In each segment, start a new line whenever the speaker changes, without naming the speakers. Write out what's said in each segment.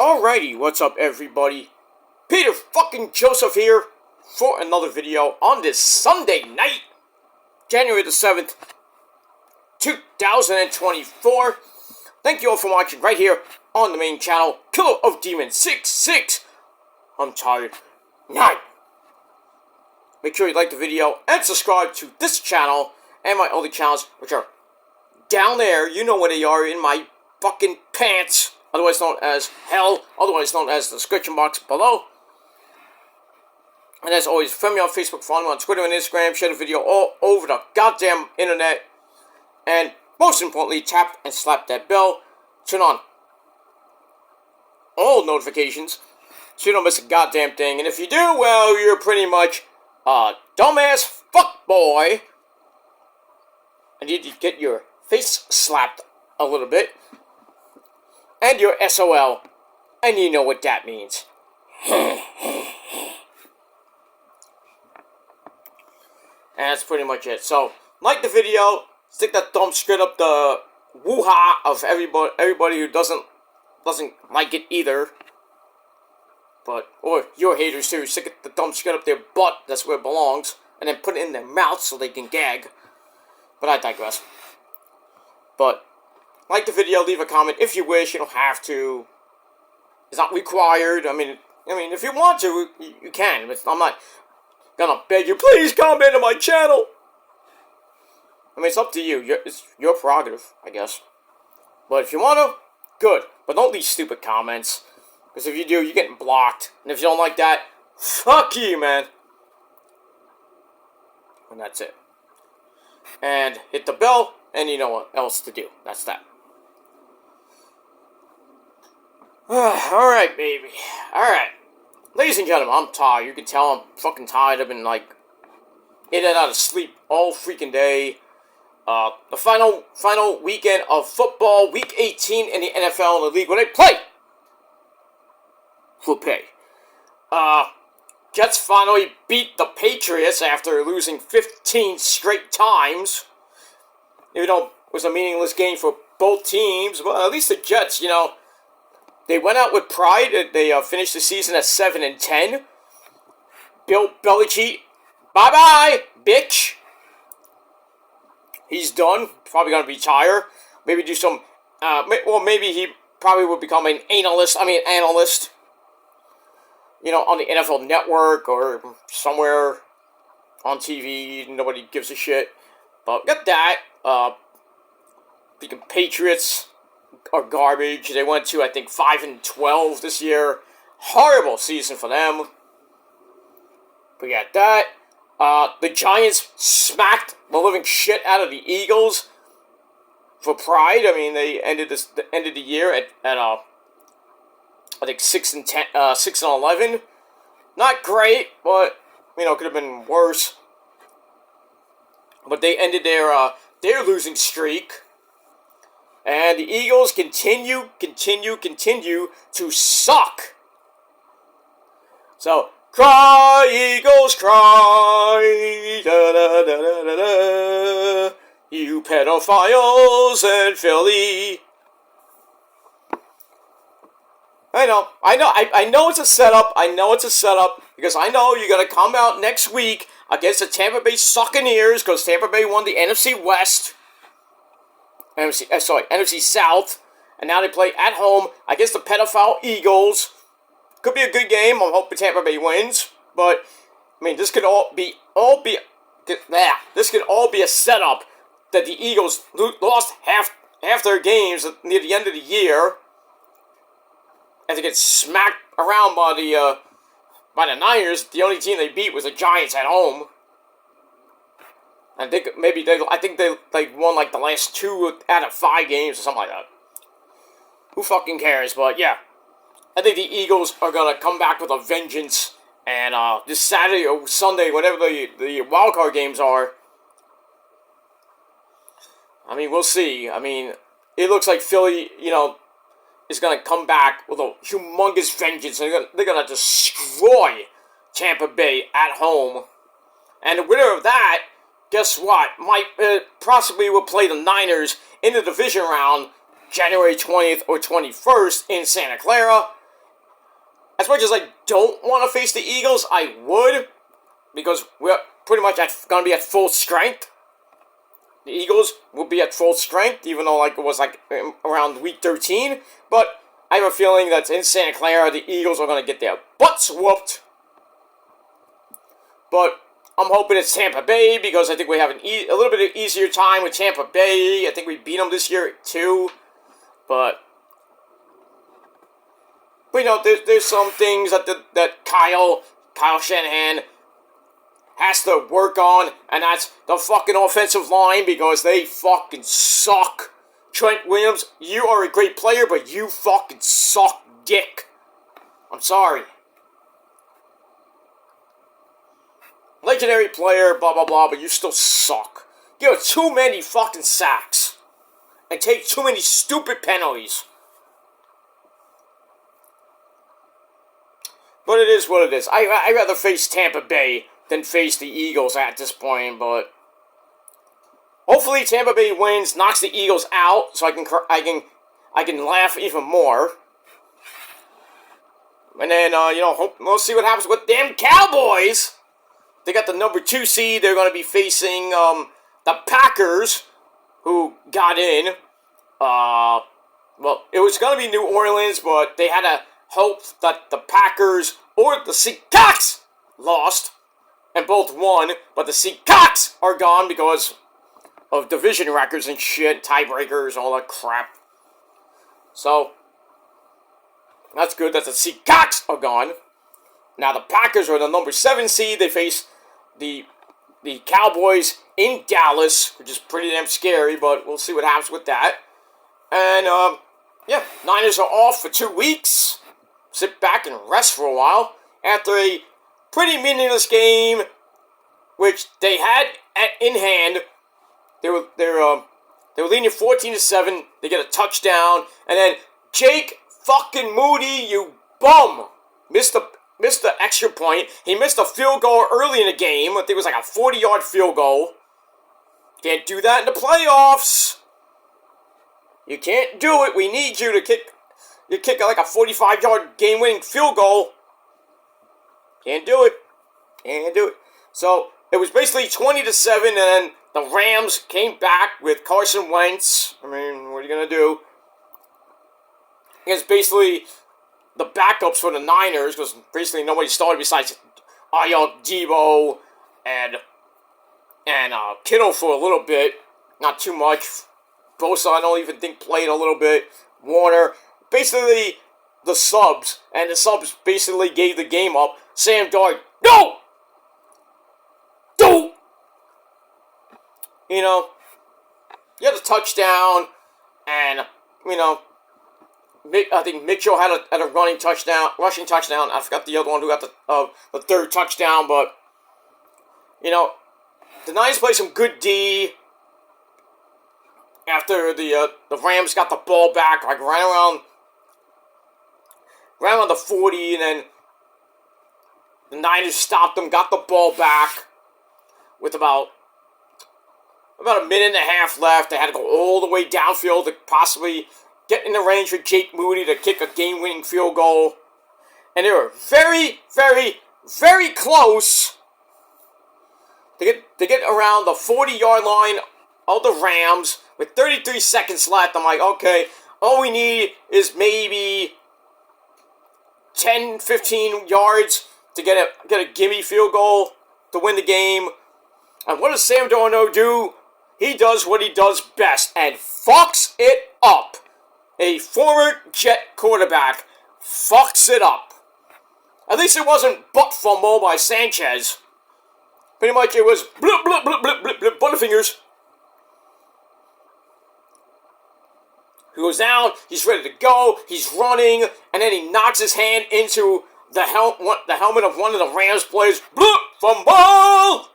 Alrighty, what's up everybody? Peter fucking Joseph here for another video on this Sunday night, January the 7th, 2024. Thank you all for watching right here on the main channel, Killer of Demons 66. I'm tired. Night. Make sure you like the video and subscribe to this channel and my other channels, which are down there. You know where they are, in my fucking pants. Otherwise known as hell, otherwise known as the description box below. And as always, friend me on Facebook, follow me on Twitter and Instagram, share the video all over the goddamn internet. And most importantly, tap and slap that bell. Turn on all notifications so you don't miss a goddamn thing. And if you do, well, you're pretty much a dumbass fuckboy. I need to get your face slapped a little bit. And your SOL. And you know what that means. And that's pretty much it. So, like the video, stick that thumb straight up the woo-ha of everybody who doesn't like it either. But, or your haters too, stick the thumb straight up their butt, that's where it belongs. And then put it in their mouth so they can gag. But I digress. But, like the video, leave a comment if you wish. You don't have to. It's not required. I mean, if you want to, you can. But I'm not gonna beg you, please comment on my channel. I mean, it's up to you. It's your prerogative, I guess. But if you want to, good. But don't leave stupid comments. Because if you do, you're getting blocked. And if you don't like that, fuck you, man. And that's it. And hit the bell, and you know what else to do. That's that. Alright, baby. Alright. Ladies and gentlemen, I'm tired. You can tell I'm fucking tired. I've been, like, in and out of sleep all freaking day. The final weekend of football, week 18 in the NFL in the league, where they play for pay. Jets finally beat the Patriots after losing 15 straight times. Even though it was a meaningless game for both teams, but at least the Jets, you know, they went out with pride. They finished the season at 7-10. Bill Belichick, bye-bye, bitch. He's done. Probably going to retire. Maybe do some, well, maybe he probably would become an analyst. You know, on the NFL Network or somewhere on TV. Nobody gives a shit. But got that. Freaking Patriots are garbage. They went to, I think, 5-12 this year. Horrible season for them. We got that. The Giants smacked the living shit out of the Eagles for pride. I mean, they ended the year at I think 6-11. Not great, but you know, could have been worse. But they ended their losing streak. And the Eagles continue to suck. So, cry, Eagles, cry, da da da da da da, you pedophiles in Philly. I know it's a setup. Because I know you're going to come out next week against the Tampa Bay Succaneers, because Tampa Bay won the NFC West. NFC South. And now they play at home against the pedophile Eagles. Could be a good game. I'm hoping Tampa Bay wins. But, I mean, this could all be a setup that the Eagles lost half their games near the end of the year. And to get smacked around by the Niners. The only team they beat was the Giants at home. I think they won like the last 2 out of 5 games or something like that. Who fucking cares? But yeah, I think the Eagles are gonna come back with a vengeance. And this Saturday or Sunday, whatever the wildcard games are, I mean, we'll see. I mean, it looks like Philly, you know, is gonna come back with a humongous vengeance. They're gonna destroy Tampa Bay at home. And the winner of that, guess what? Possibly will play the Niners in the division round January 20th or 21st in Santa Clara. as much as I don't want to face the Eagles, I would, because we're pretty much going to be at full strength. The Eagles will be at full strength, even though it was around week 13. But I have a feeling that in Santa Clara, the Eagles are going to get their butts whooped. But I'm hoping it's Tampa Bay, because I think we have a little bit of easier time with Tampa Bay. I think we beat them this year too. But there's some things that Kyle Shanahan has to work on, and that's the fucking offensive line, because they fucking suck. Trent Williams, you are a great player, but you fucking suck dick. I'm sorry. Legendary player, blah blah blah, but you still suck. You have too many fucking sacks. And take too many stupid penalties. But it is what it is. I'd rather face Tampa Bay than face the Eagles at this point, but hopefully Tampa Bay wins, knocks the Eagles out, so I can laugh even more. And then we'll see what happens with them Cowboys. They got the number 2 seed. They're going to be facing the Packers, who got in. Well, it was going to be New Orleans, but they had to hope that the Packers or the Seahawks lost, and both won, but the Seahawks are gone because of division records and shit, tiebreakers, all that crap. So, that's good that the Seahawks are gone. Now the Packers are the number 7 seed. They face the Cowboys in Dallas, which is pretty damn scary, but we'll see what happens with that. And, Niners are off for 2 weeks. Sit back and rest for a while after a pretty meaningless game, which they had in hand. They were leading 14-7. They get a touchdown, and then Jake fucking Moody, you bum, missed the extra point. He missed a field goal early in the game. I think it was like a 40-yard field goal. Can't do that in the playoffs. You can't do it. We need you to kick like a 45-yard game-winning field goal. Can't do it. Can't do it. So, it was basically 20-7, and then the Rams came back with Carson Wentz. I mean, what are you going to do? It's basically the backups for the Niners, because basically nobody started besides Ayuk, Debo, and Kittle for a little bit. Not too much. Bosa, I don't even think, played a little bit. Warner. Basically, the subs. And the subs basically gave the game up. Sam Darnold, no! No! You had a touchdown, and, I think Mitchell had a rushing touchdown. I forgot the other one who got the third touchdown, but, the Niners played some good D after the Rams got the ball back, like right around the 40, and then the Niners stopped them, got the ball back with about a minute and a half left. They had to go all the way downfield to possibly get in the range for Jake Moody to kick a game-winning field goal. And they were very, very, very close to get around the 40-yard line of the Rams with 33 seconds left. I'm like, okay, all we need is maybe 10, 15 yards to get a gimme field goal to win the game. And what does Sam Darnold do? He does what he does best and fucks it up. A former Jet quarterback fucks it up. At least it wasn't butt fumble by Sanchez. Pretty much it was blip, blip, blip, blip, blip, blip, butterfingers. He goes down, he's ready to go, he's running, and then he knocks his hand into the helmet of one of the Rams players. Blip, fumble!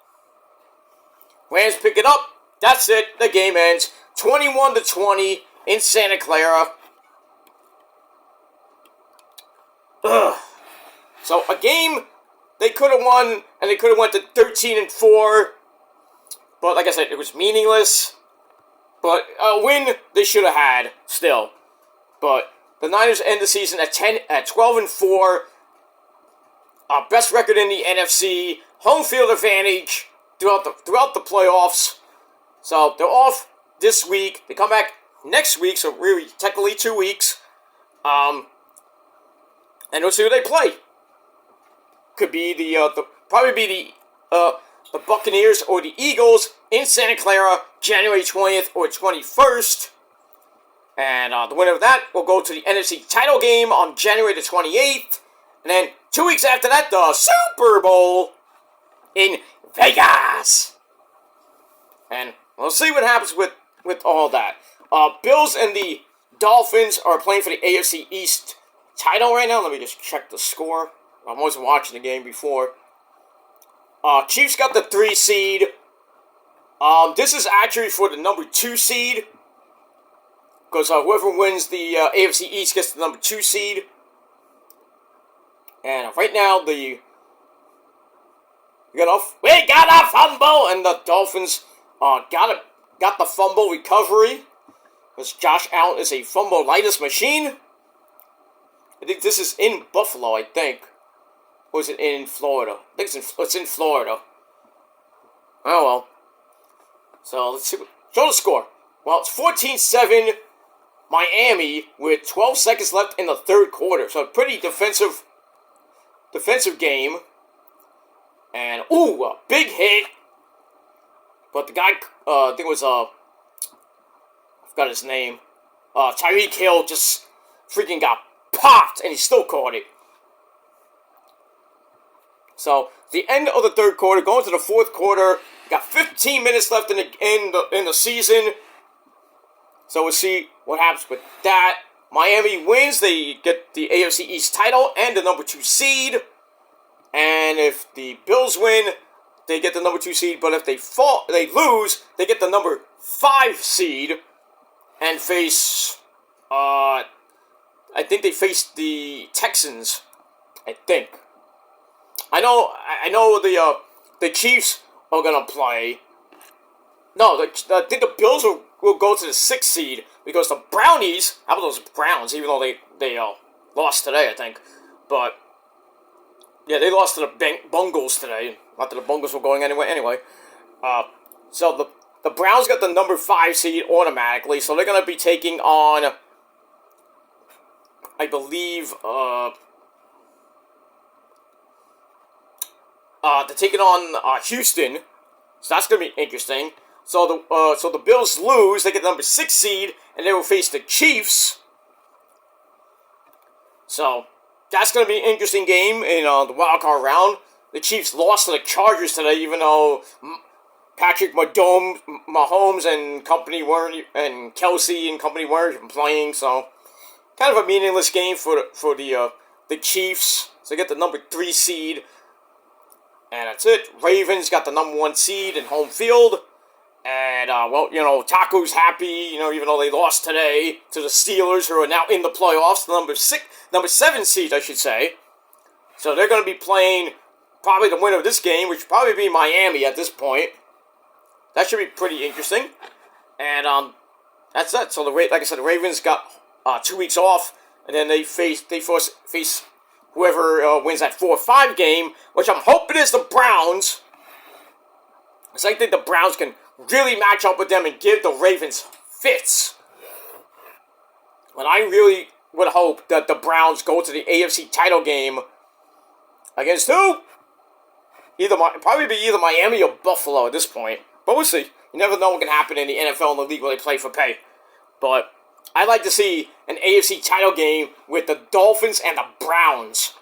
Rams pick it up. That's it. The game ends 21-20 in Santa Clara. Ugh. So a game they could have won, and they could have went to 13-4. But like I said, it was meaningless. But a win they should have had still. But the Niners end the season at 12-4. best record in the NFC, home field advantage throughout the playoffs. So they're off this week. They come back next week, so really technically 2 weeks. And we'll see who they play. Could be the Buccaneers or the Eagles in Santa Clara, January 20th or 21st. And the winner of that will go to the NFC title game on January the 28th. And then 2 weeks after that, the Super Bowl in Vegas. And we'll see what happens with all that. Bills and the Dolphins are playing for the AFC East title right now. Let me just check the score. I wasn't watching the game before. Chiefs got the 3 seed. This is actually for the number 2 seed. Because whoever wins the AFC East gets the number 2 seed. And right now, we got a fumble, and the Dolphins got the fumble recovery. Because Josh Allen is a fumble-litis machine. I think this is in Buffalo, I think. Or is it in Florida? I think it's in Florida. Oh, well. So, let's see. Show the score. Well, it's 14-7 Miami with 12 seconds left in the third quarter. So, a pretty defensive game. And, a big hit. But the guy, I think it was, I forgot his name. Tyreek Hill just freaking got popped, and he still caught it. So, the end of the third quarter, going to the fourth quarter. Got 15 minutes left in the season. So, we'll see what happens with that. Miami wins. They get the AFC East title and the number 2 seed. And if the Bills win, they get the number 2 seed. But if they lose, they get the number 5 seed. And face, I think they face the Texans. I think. I know the Chiefs are gonna play. No, I think the Bills will go to the 6th seed because the Brownies. How about those Browns? Even though they lost today, I think. But yeah, they lost to the Bungles today. Not that the Bungles were going anywhere anyway. So the Browns got the number 5 seed automatically, so they're gonna be taking on, I believe, they're taking on Houston, so that's gonna be interesting. So the Bills lose, they get the number 6 seed, and they will face the Chiefs. So that's gonna be an interesting game in the wild card round. The Chiefs lost to the Chargers today, even though Patrick Mahomes and company weren't, and Kelsey and company weren't playing. So kind of a meaningless game for the Chiefs. So they get the number 3 seed. And that's it. Ravens got the number 1 seed in home field. And, Taco's happy, even though they lost today to the Steelers, who are now in the playoffs. The number 7 seed, I should say. So they're going to be playing probably the winner of this game, which would probably be Miami at this point. That should be pretty interesting. And, that's it. So, like I said, the Ravens got 2 weeks off. And then they face whoever wins that 4-5 game, which I'm hoping is the Browns. Because I think the Browns can really match up with them and give the Ravens fits. And I really would hope that the Browns go to the AFC title game against who? Probably be either Miami or Buffalo at this point. But we'll see. You never know what can happen in the NFL and the league where they play for pay. But I'd like to see an AFC title game with the Dolphins and the Browns.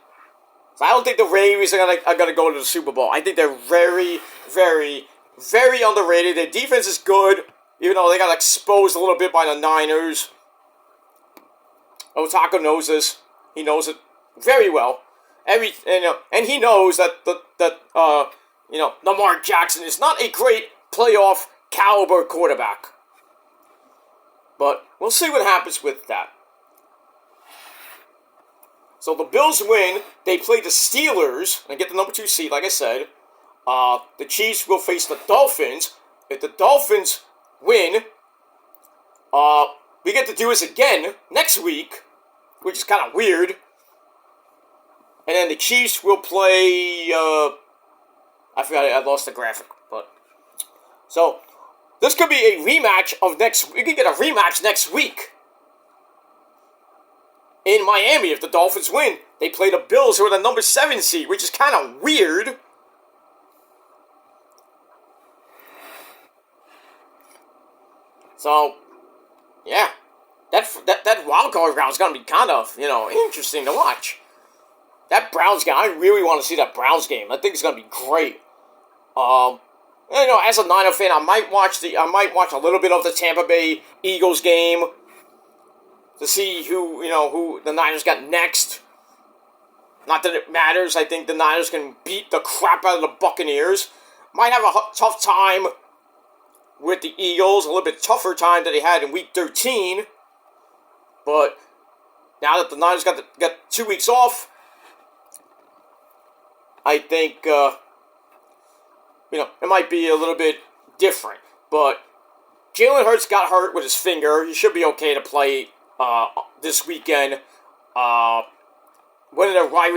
So I don't think the Ravens are gonna go to the Super Bowl. I think they're very, very, very underrated. Their defense is good, even though they got exposed a little bit by the Niners. Taco knows this. He knows it very well. And he knows that Lamar Jackson is not a great playoff caliber quarterback. But we'll see what happens with that. So the Bills win. They play the Steelers and get the number 2 seed, like I said. The Chiefs will face the Dolphins. If the Dolphins win, we get to do this again next week, which is kind of weird. And then the Chiefs will play, I forgot, I lost the graphic, but, so, this could be a rematch of we could get a rematch next week. In Miami, if the Dolphins win, they play the Bills, who are the number 7 seed, which is kind of weird. So, yeah, that wild card round is going to be kind of, interesting to watch. That Browns game, I really want to see that Browns game. I think it's going to be great. As a Niner fan, I might watch a little bit of the Tampa Bay Eagles game to see who the Niners got next. Not that it matters. I think the Niners can beat the crap out of the Buccaneers. Might have a tough time with the Eagles, a little bit tougher time that they had in Week 13. But now that the Niners got 2 weeks off, I think it might be a little bit different. But Jalen Hurts got hurt with his finger. He should be okay to play this weekend. One of the wide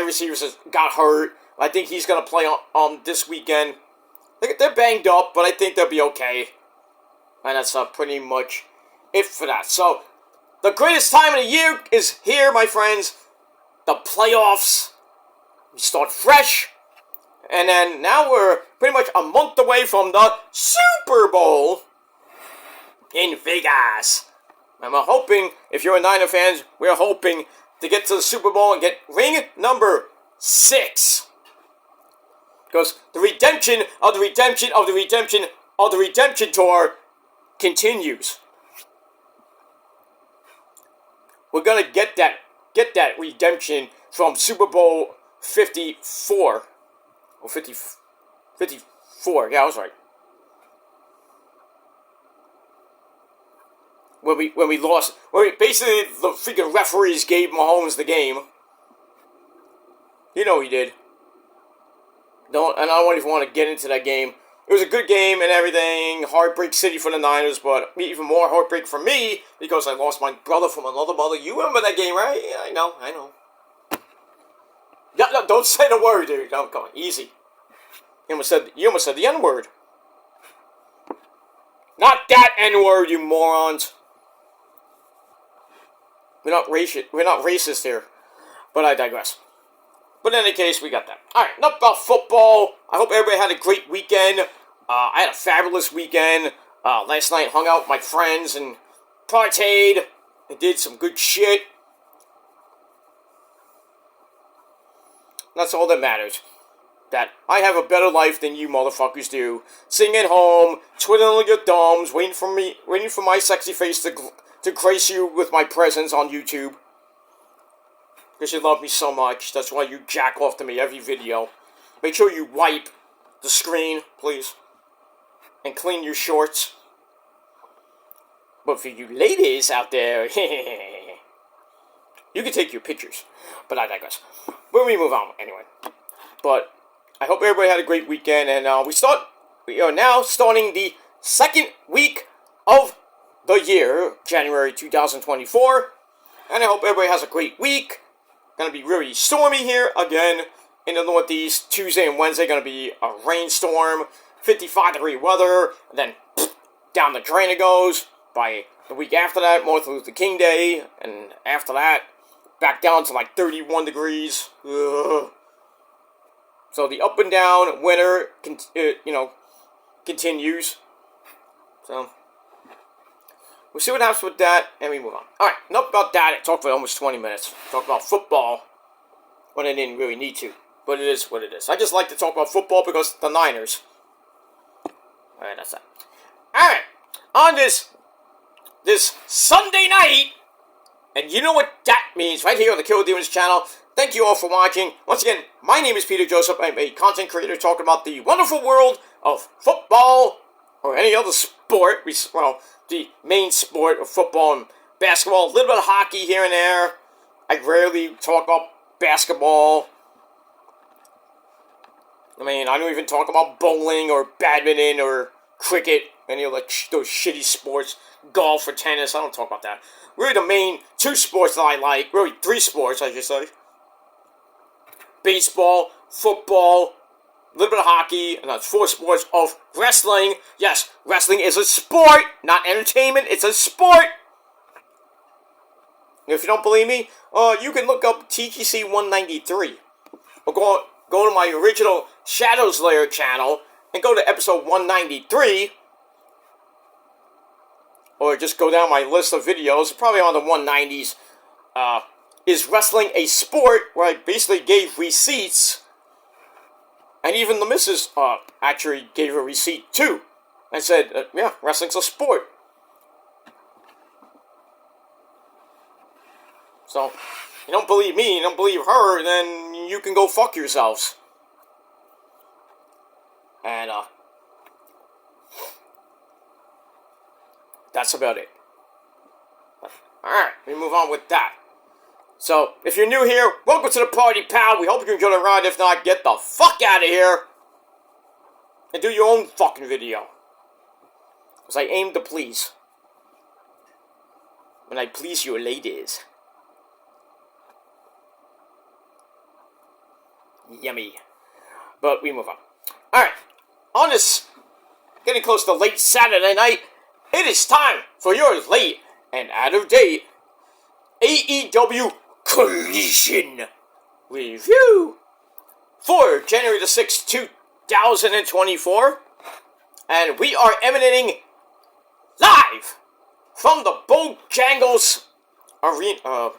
receivers got hurt. I think he's gonna play on this weekend. They're banged up, but I think they'll be okay. And that's pretty much it for that. So, the greatest time of the year is here, my friends. The playoffs. We start fresh. And then now we're pretty much a month away from the Super Bowl in Vegas. And we're hoping, if you're a Niner fan, we're hoping to get to the Super Bowl and get ring number 6. Because the redemption of the redemption of the redemption of the redemption tour continues. We're gonna get that redemption from Super Bowl 54 or 54. Yeah, I was right. When we lost, basically the freaking referees gave Mahomes the game. You know he did. And I don't even want to get into that game. It was a good game and everything. Heartbreak city for the Niners, but even more heartbreak for me because I lost my brother from another mother. You remember that game, right? Yeah, I know. No, don't say the word, dude. Don't go easy. You almost said the N-word. Not that N-word, you morons. We're not racist here. But I digress. But in any case, we got that. Alright, enough about football. I hope everybody had a great weekend. I had a fabulous weekend. Last night, hung out with my friends and partied and did some good shit. That's all that matters. That I have a better life than you motherfuckers do. Sitting at home, twiddling your thumbs, waiting for my sexy face to grace you with my presence on YouTube. Because you love me so much. That's why you jack off to me every video. Make sure you wipe the screen, please. And clean your shorts. But for you ladies out there, you can take your pictures. But I digress. But we move on anyway. But I hope everybody had a great weekend. And we are now starting the second week of the year, January 2024. And I hope everybody has a great week. Gonna be really stormy here again in the Northeast. Tuesday and Wednesday gonna be a rainstorm, 55-degree weather, and then down the drain it goes. By the week after that, Martin Luther King Day, and after that, back down to like 31 degrees. Ugh. So the up and down winter, continues. So we'll see what happens with that, and we move on. Alright, enough about that. I talked for almost 20 minutes. Talked about football when I didn't really need to. But it is what it is. I just like to talk about football because the Niners. Alright, that's that. Alright, on this Sunday night, and you know what that means right here on the Killer Demons channel. Thank you all for watching. Once again, my name is Peter Joseph. I'm a content creator talking about the wonderful world of football or any other sport. The main sport of football and basketball. A little bit of hockey here and there. I rarely talk about basketball. I don't even talk about bowling or badminton or cricket. Any of those shitty sports. Golf or tennis. I don't talk about that. Really the main two sports that I like. Really 3 sports, I should say. baseball, football, a little bit of hockey, and that's 4 sports of wrestling. Yes, wrestling is a sport, not entertainment. It's a sport. If you don't believe me, you can look up TGC 193. Or go to my original Shadows Lair channel and go to episode 193. Or just go down my list of videos, probably on the 190s. Is wrestling a sport? Where I basically gave receipts. And even the missus actually gave a receipt too. And said, yeah, wrestling's a sport. So, you don't believe me, you don't believe her, then you can go fuck yourselves. And, that's about it. Alright, we move on with that. So, if you're new here, welcome to the party, pal. We hope you enjoy the ride. If not, get the fuck out of here. And do your own fucking video. Because I aim to please. When I please you ladies. Yummy. But we move on. Alright. On this, getting close to late Saturday night, it is time for your late and out of date AEW Collision Review for January the 6th, 2024. And we are emanating live from the Bojangles Arena,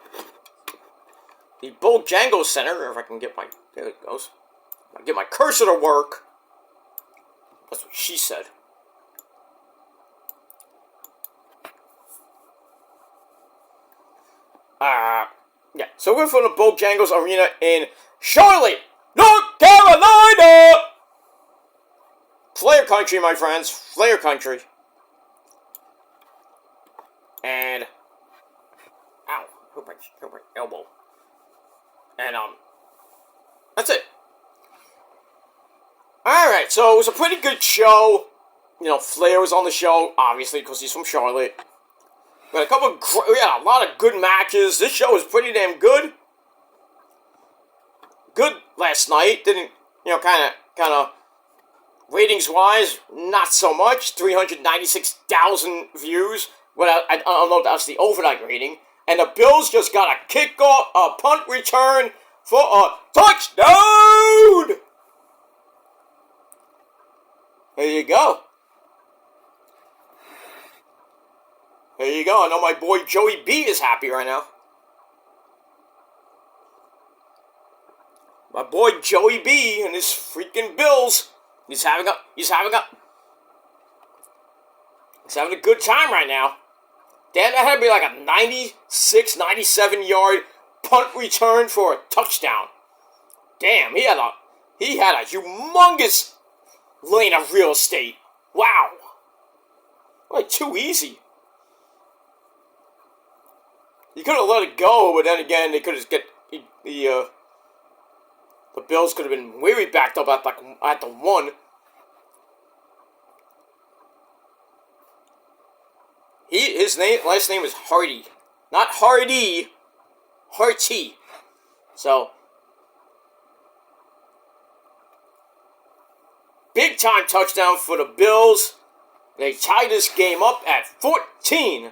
the Bojangles Center, if I can get my, there it goes. I get my cursor to work. That's what she said. Yeah, so we're from the Bojangles Arena in Charlotte, North Carolina! Flair country, my friends. Flair country. And, ow, hurt my elbow. And, that's it. Alright, so it was a pretty good show. You know, Flair was on the show, obviously, because he's from Charlotte. We had a lot of good matches. This show was pretty damn good. Good last night. Didn't, you know, kind of, ratings-wise, not so much. 396,000 views. Well, I don't know if that's the overnight rating. And the Bills just got a kickoff, a punt return for a touchdown! There you go. There you go. I know my boy Joey B is happy right now. My boy Joey B and his freaking Bills. He's having a good time right now. Damn, that had to be like a 96, 97 yard punt return for a touchdown. Damn, he had a humongous lane of real estate. Wow. Like, too easy. You could have let it go, but then again, they could have the Bills could have been way backed up at the 1. His last name is Hardy, not Hardy, Harty. So big time touchdown for the Bills. They tied this game up at 14.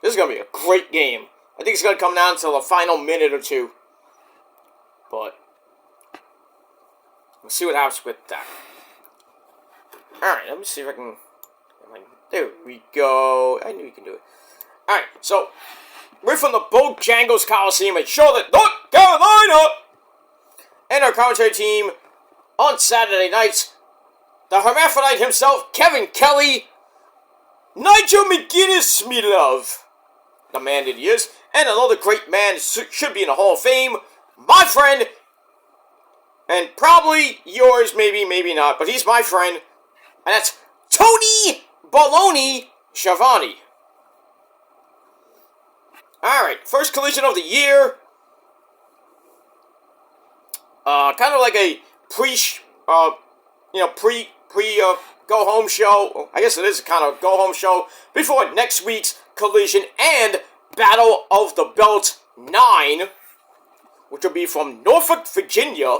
This is going to be a great game. I think it's going to come down to the final minute or two. But we'll see what happens with that. Alright, let me see if I can... There we go. I knew you can do it. Alright, so we're from the Bojangles Coliseum in Charlotte, North Carolina. And our commentary team on Saturday nights, the hermaphrodite himself, Kevin Kelly, Nigel McGuinness, me love. The man that he is, and another great man should be in the Hall of Fame, my friend, and probably yours, maybe not, but he's my friend, and that's Tony Baloney Schiavone. Alright, first collision of the year. Kind of like a go-home show. I guess it is kind of a go-home show before next week's Collision and Battle of the Belts 9. which will be from Norfolk, Virginia.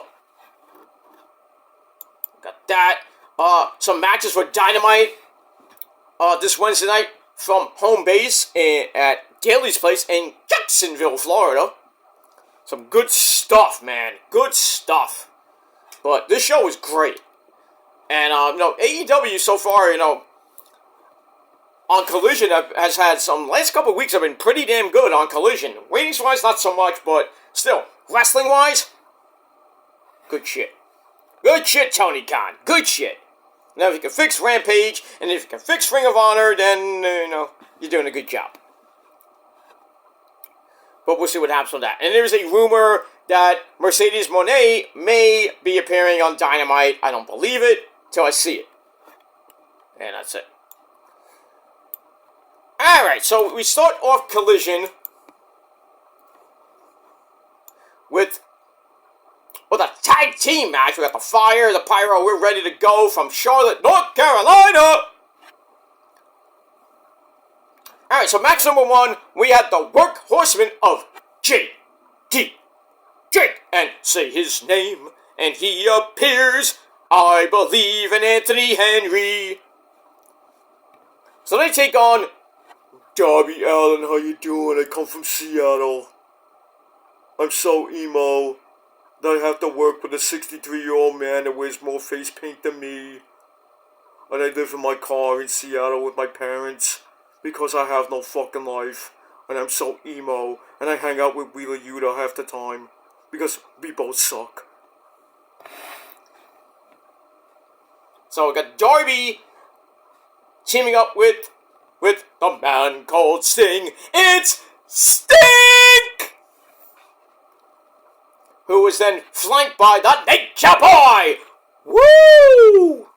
Got that. Some matches for Dynamite this Wednesday night from home base at Daly's Place in Jacksonville, Florida. Some good stuff, man. Good stuff. But this show is great. And, AEW so far, on Collision has had some, last couple of weeks have been pretty damn good on Collision. Ratings-wise, not so much, but still, wrestling-wise, good shit. Good shit, Tony Khan. Good shit. Now, if you can fix Rampage, and if you can fix Ring of Honor, then, you're doing a good job. But we'll see what happens with that. And there's a rumor that Mercedes Moné may be appearing on Dynamite. I don't believe it till I see it. And that's it. Alright, so we start off Collision with a tag team match. We got the Fire, the Pyro, we're ready to go from Charlotte, North Carolina. Alright, so match number 1, we had the Workhorsemen of J.D. Drake, and say his name, and he appears. I believe in Anthony Henry. So they take on Darby Allin. How you doing? I come from Seattle. I'm so emo that I have to work with a 63-year-old man that wears more face paint than me. And I live in my car in Seattle with my parents because I have no fucking life. And I'm so emo. And I hang out with Wheeler Yuta half the time because we both suck. So we got Darby teaming up with the man called Sting. It's Stink! Who was then flanked by the Nature Boy! Woo!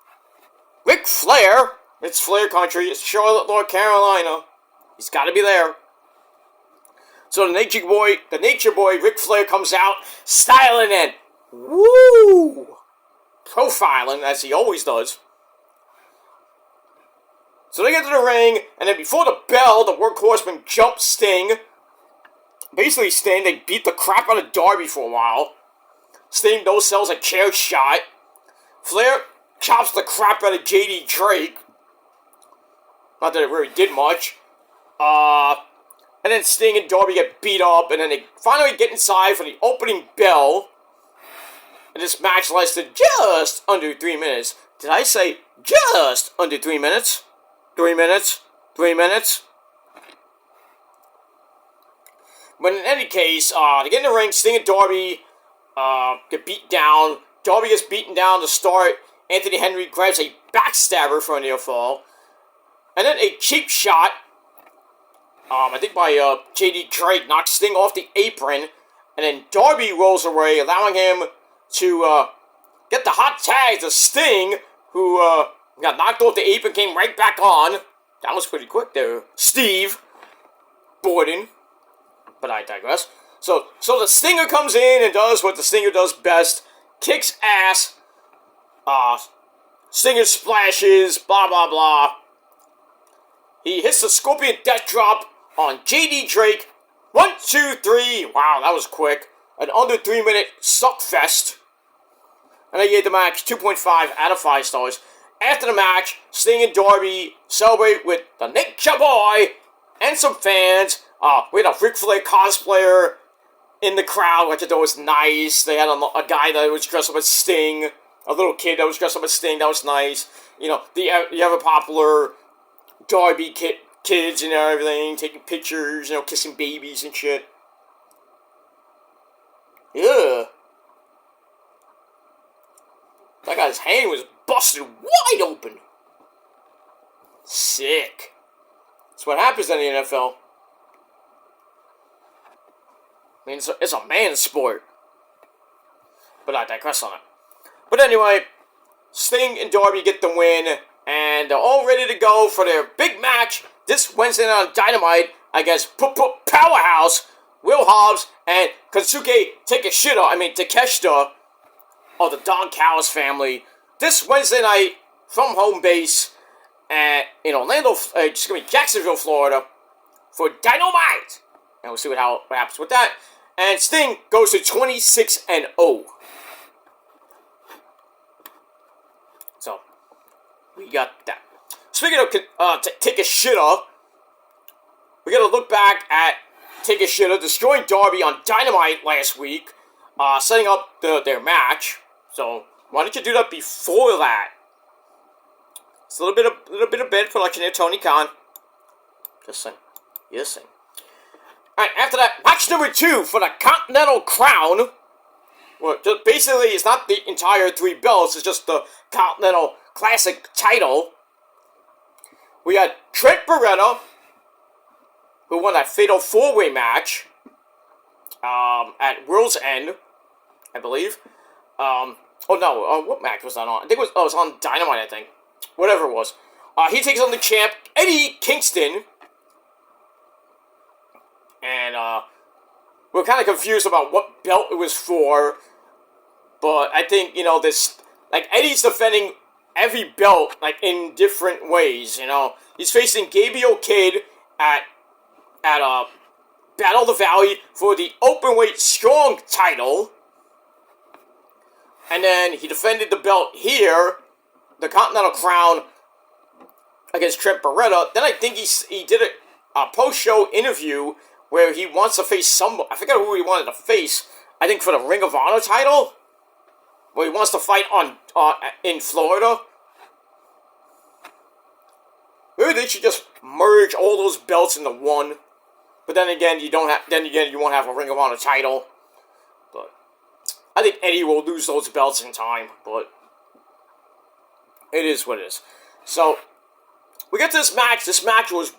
Ric Flair. It's Flair country. It's Charlotte, North Carolina. He's got to be there. So the Nature Boy, Ric Flair comes out, styling and woo! Profiling, as he always does. So they get to the ring, and then before the bell, the Workhorsemen jump Sting. Basically, Sting, they beat the crap out of Darby for a while. Sting no-sells a chair shot. Flair chops the crap out of J.D. Drake. Not that it really did much. And then Sting and Darby get beat up, and then they finally get inside for the opening bell. And this match lasted just under 3 minutes. Did I say just under 3 minutes? 3 minutes? 3 minutes? But in any case, they get in the ring, Sting and Darby get beat down. Darby gets beaten down to start. Anthony Henry grabs a backstabber for a near fall. And then a cheap shot, I think by J.D. Drake, knocks Sting off the apron. And then Darby rolls away, allowing him to get the hot tag to Sting, who got knocked off the apron, came right back on. That was pretty quick there. Steve Borden. But I digress. So the Stinger comes in and does what the Stinger does best. Kicks ass. Stinger splashes. Blah, blah, blah. He hits the Scorpion Death Drop on J.D. Drake. 1, 2, 3. Wow, that was quick. An under 3 minute suckfest. And I gave the match 2.5 out of 5 stars. After the match, Sting and Darby celebrate with the Nature Boy and some fans. We had a Ric Flair cosplayer in the crowd, which I thought was nice. They had a guy that was dressed up as Sting. A little kid that was dressed up as Sting. That was nice. You know, the ever popular Darby kids and everything, taking pictures, kissing babies and shit. Yeah. That guy's hand was busted wide open. Sick. That's what happens in the NFL. I mean, it's a man's sport. But I digress on it. But anyway, Sting and Darby get the win, and they're all ready to go for their big match this Wednesday night on Dynamite against Powerhouse, Will Hobbs, and Konosuke Takeshita of the Don Callis family. This Wednesday night from home base in Jacksonville, Florida, for Dynamite. And we'll see what happens with that. And Sting goes to 26-0. So, we got that. Speaking of Takeshita, we gotta look back at Takeshita destroying Darby on Dynamite last week, setting up their match. So, why don't you do that before that? It's a little bit of bad production there, Tony Khan. Just saying. Just saying. Alright, after that, match number 2 for the Continental Crown. Well, just basically, it's not the entire 3 belts, it's just the Continental Classic title. We had Trent Beretta, who won that fatal 4-way match at World's End, I believe. What match was that on? I think it was on Dynamite, I think. Whatever it was. He takes on the champ, Eddie Kingston. And, we're kind of confused about what belt it was for. But I think, Eddie's defending every belt, in different ways, He's facing Gabriel Kidd at Battle of the Valley for the Openweight Strong title. And then he defended the belt here, the Continental Crown, against Trent Beretta. Then I think he did a post-show interview where he wants to face I forget who he wanted to face. I think for the Ring of Honor title, where he wants to fight in Florida. Maybe they should just merge all those belts into one. But then again, you won't have a Ring of Honor title. But I think Eddie will lose those belts in time. But it is what it is. So we get to this match. This match was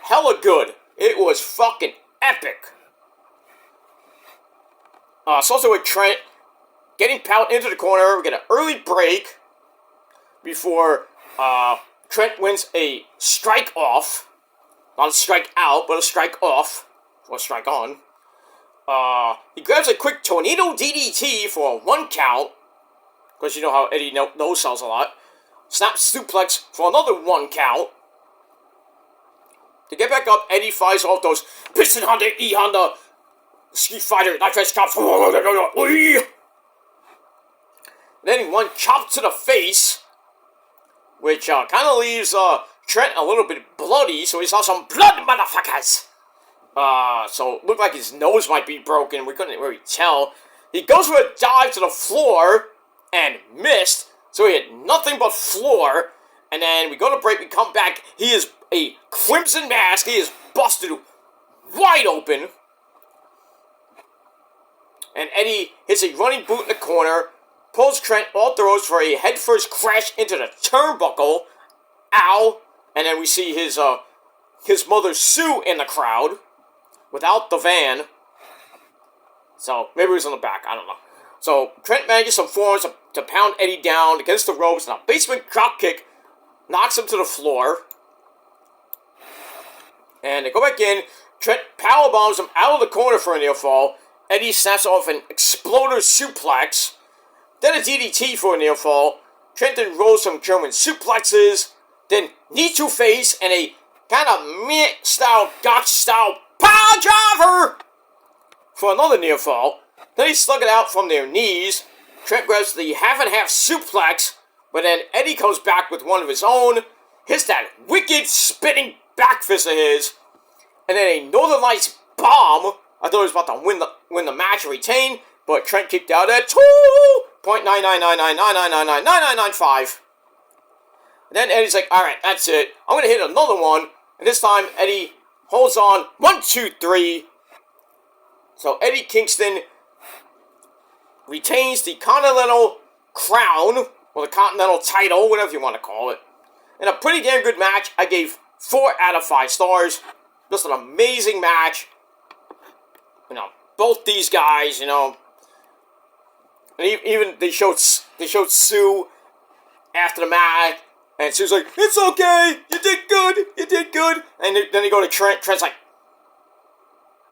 hella good. It was fucking epic. Also with Trent getting Pout into the corner. We get an early break before Trent wins a strike off. Not a strike out, but a strike off. Or a strike on. He grabs a quick tornado DDT for a 1 count. Because you know how Eddie no-sells a lot. Snap suplex for another 1 count. To get back up, Eddie fires off those Piston Honda, E-Honda, Street Fighter, Knife Edge chops. Then 1 chop to the face. Which kind of leaves Trent a little bit bloody, so he saw some blood, motherfuckers. So it looked like his nose might be broken. We couldn't really tell. He goes for a dive to the floor and missed, so he had nothing but floor. And then we go to break, we come back. He is a Crimson Mask. He is busted wide open. And Eddie hits a running boot in the corner, pulls Trent off the ropes for a headfirst crash into the turnbuckle. Ow. And then we see his mother Sue in the crowd without the van. So maybe it was on the back, I don't know. So Trent manages some forearms to pound Eddie down against the ropes, and a basement dropkick knocks him to the floor. And they go back in. Trent powerbombs him out of the corner for a near fall. Eddie snaps off an exploder suplex. Then a DDT for a near fall. Trent then rolls some German suplexes. Then knee to face and a kind of meh-style, gotch-style power driver for another near fall. Then he slug it out from their knees. Trent grabs the half-and-half suplex, but then Eddie comes back with one of his own, hits that wicked spinning back fist of his, and then a Northern Lights bomb. I thought he was about to win the match and retain, but Trent kicked out at 2.99999999995. Then Eddie's like, alright, that's it. I'm going to hit another one. And this time, Eddie holds on. 1, 2, 3. So Eddie Kingston retains the Continental Crown, or the Continental title, whatever you want to call it. In a pretty damn good match. I gave 4 out of 5 stars. Just an amazing match. Both these guys, and even they showed Sue after the match. And Sue's like, it's okay, you did good. And then they go to Trent. Trent's like,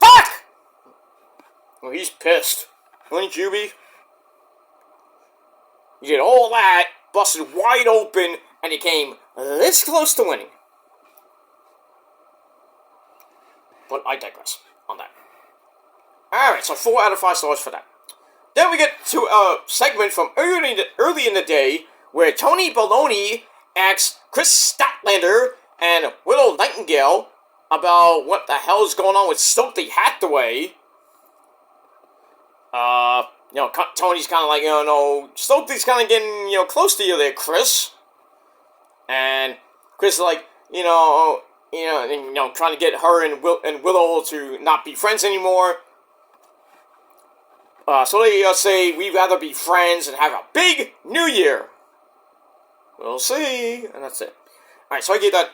fuck! Well, he's pissed. Wouldn't you be? You did all that, busted wide open, and he came this close to winning. But I digress on that. Alright, so 4 out of 5 stars for that. Then we get to a segment from early in the day where Tony Baloney asks Chris Statlander and Willow Nightingale about what the hell is going on with Stokely Hathaway. Tony's kind of like, no, Stokely's kind of getting, close to you there, Chris. And Chris is like, trying to get her and Willow to not be friends anymore. So they say, we'd rather be friends and have a big New Year. We'll see. And that's it. Alright, so I gave that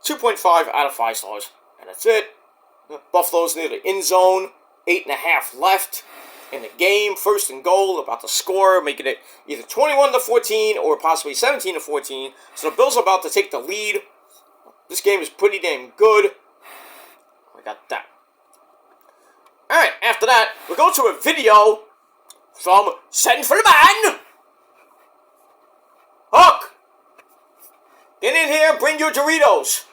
2.5 out of 5 stars. And that's it. Buffalo's near the end zone. 8.5 left in the game. First and goal, about to score, making it either 21-14 or possibly 17-14. So the Bills are about to take the lead. This game is pretty damn good. I got that. Alright, after that, we go to a video from Send for the Man. Hook! Get in here, bring your Doritos.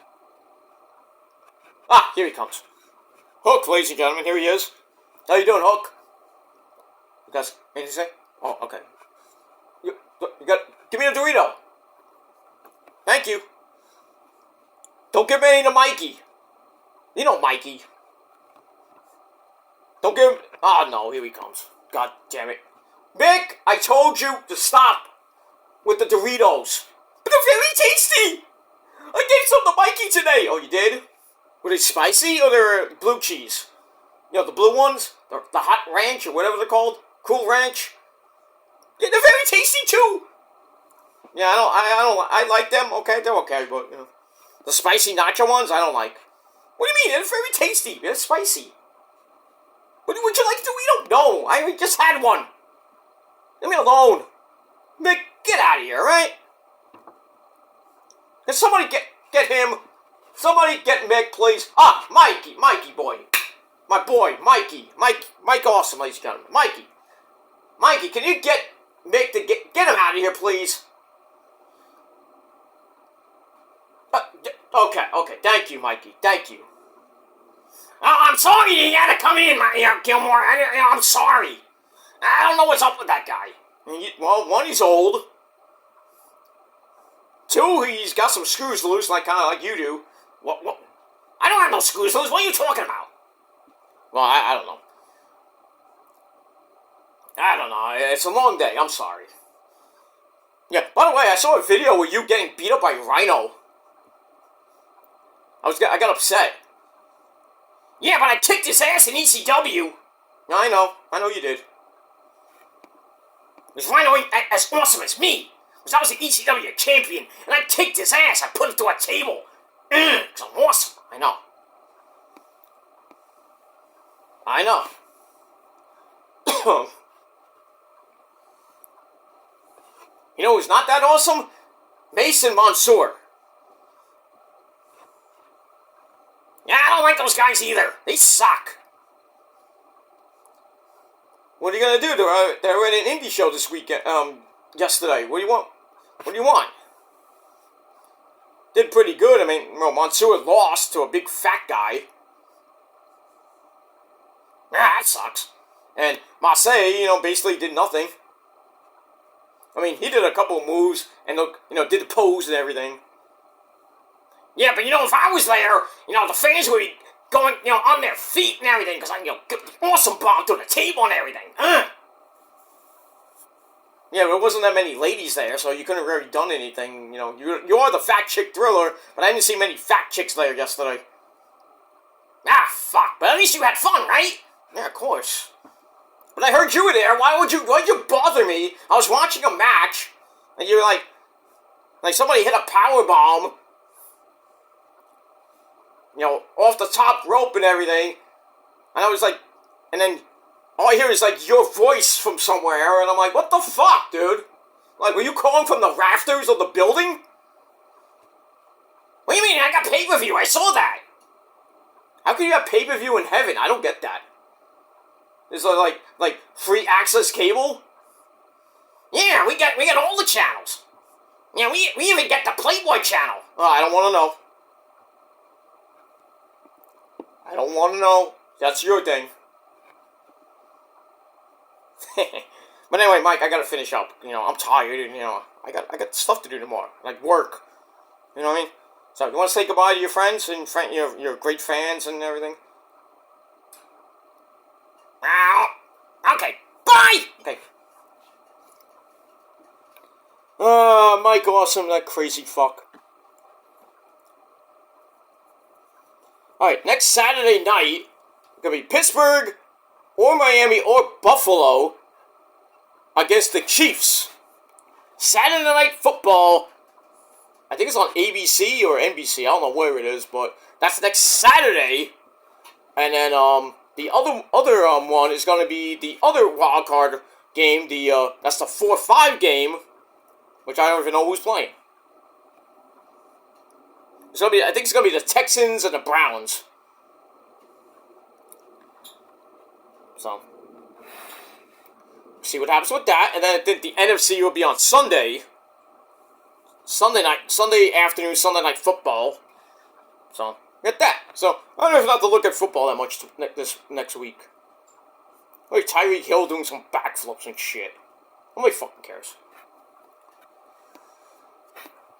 Ah, here he comes. Hook, ladies and gentlemen, here he is. How you doing, Hook? You guys, anything to say? Oh, okay. You got, give me a Dorito. Thank you. Don't give any to Mikey. You know Mikey. Don't give him... Oh, no, here he comes. God damn it. Mick, I told you to stop with the Doritos. But they're very tasty. I gave some to Mikey today. Oh, you did? Were they spicy or they're blue cheese? The blue ones? The hot ranch or whatever they're called? Cool ranch? Yeah, they're very tasty too. Yeah, I like them. Okay, they're okay, but, the spicy nacho ones, I don't like. What do you mean? They're very tasty. They're spicy. Would you like Dorito? No, I just had one. Leave me alone. Mick, get out of here, right? Can somebody get him? Somebody get Mick, please. Ah, Mikey boy. My boy, Mikey. Mike Awesome, ladies and gentlemen. Mikey, can you get Mick to get him out of here, please? Okay, thank you, Mikey. Thank you. Oh, I'm sorry you had to come in, Gilmore. I'm sorry. I don't know what's up with that guy. Well, one, he's old. Two, he's got some screws loose, kind of like you do. What? I don't have no screws loose. What are you talking about? Well, I don't know. I don't know. It's a long day. I'm sorry. Yeah, by the way, I saw a video where you getting beat up by Rhino. I got upset. Yeah, but I kicked his ass in ECW. I know you did. Was Rhino as awesome as me? Because I was the ECW champion, and I kicked his ass. I put him through a table. Because I'm awesome. I know. You know who's not that awesome? Mason Mansoor. Yeah, I don't like those guys either. They suck. What are you gonna do? They were at an indie show this weekend. Yesterday. What do you want? Did pretty good. I mean, Mansoor lost to a big fat guy. That sucks. And Marseille, basically did nothing. I mean, he did a couple of moves and did the pose and everything. Yeah, but if I was there, the fans would be going, on their feet and everything, because I, get the awesome bomb through the table and everything. Yeah, there wasn't that many ladies there, so you couldn't have really done anything. You are the fat chick Thriller, but I didn't see many fat chicks there yesterday. Ah, fuck. But at least you had fun, right? Yeah, of course. But I heard you were there. Why'd you bother me? I was watching a match, and you were like somebody hit a power bomb. Off the top rope and everything. And I was like, and then all I hear is your voice from somewhere, and I'm like, what the fuck, dude? Were you calling from the rafters of the building? What do you mean? I got pay-per-view. I saw that. How can you have pay-per-view in heaven? I don't get that. Is it like free access cable? Yeah, we get all the channels. Yeah, we even get the Playboy channel. Oh, I don't want to know. I don't want to know. That's your thing. But anyway, Mike, I gotta finish up. You know, I'm tired, and I got stuff to do tomorrow, like work. You know what I mean? So, you want to say goodbye to your friends and your great fans and everything? Okay, bye. Okay. Mike Awesome, that crazy fuck. Alright, next Saturday night, it's gonna be Pittsburgh, or Miami, or Buffalo against the Chiefs. Saturday Night Football. I think it's on ABC or NBC. I don't know where it is, but that's next Saturday. And then the other one is gonna be the other wild card game. That's the 4-5 game, which I don't even know who's playing. I think it's gonna be the Texans and the Browns. So, see what happens with that, and then I think the NFC will be on Sunday. Sunday afternoon, Sunday Night Football. So, get that. So, I don't even have to look at football that much this next week. Like Tyreek Hill doing some backflips and shit. Nobody fucking cares.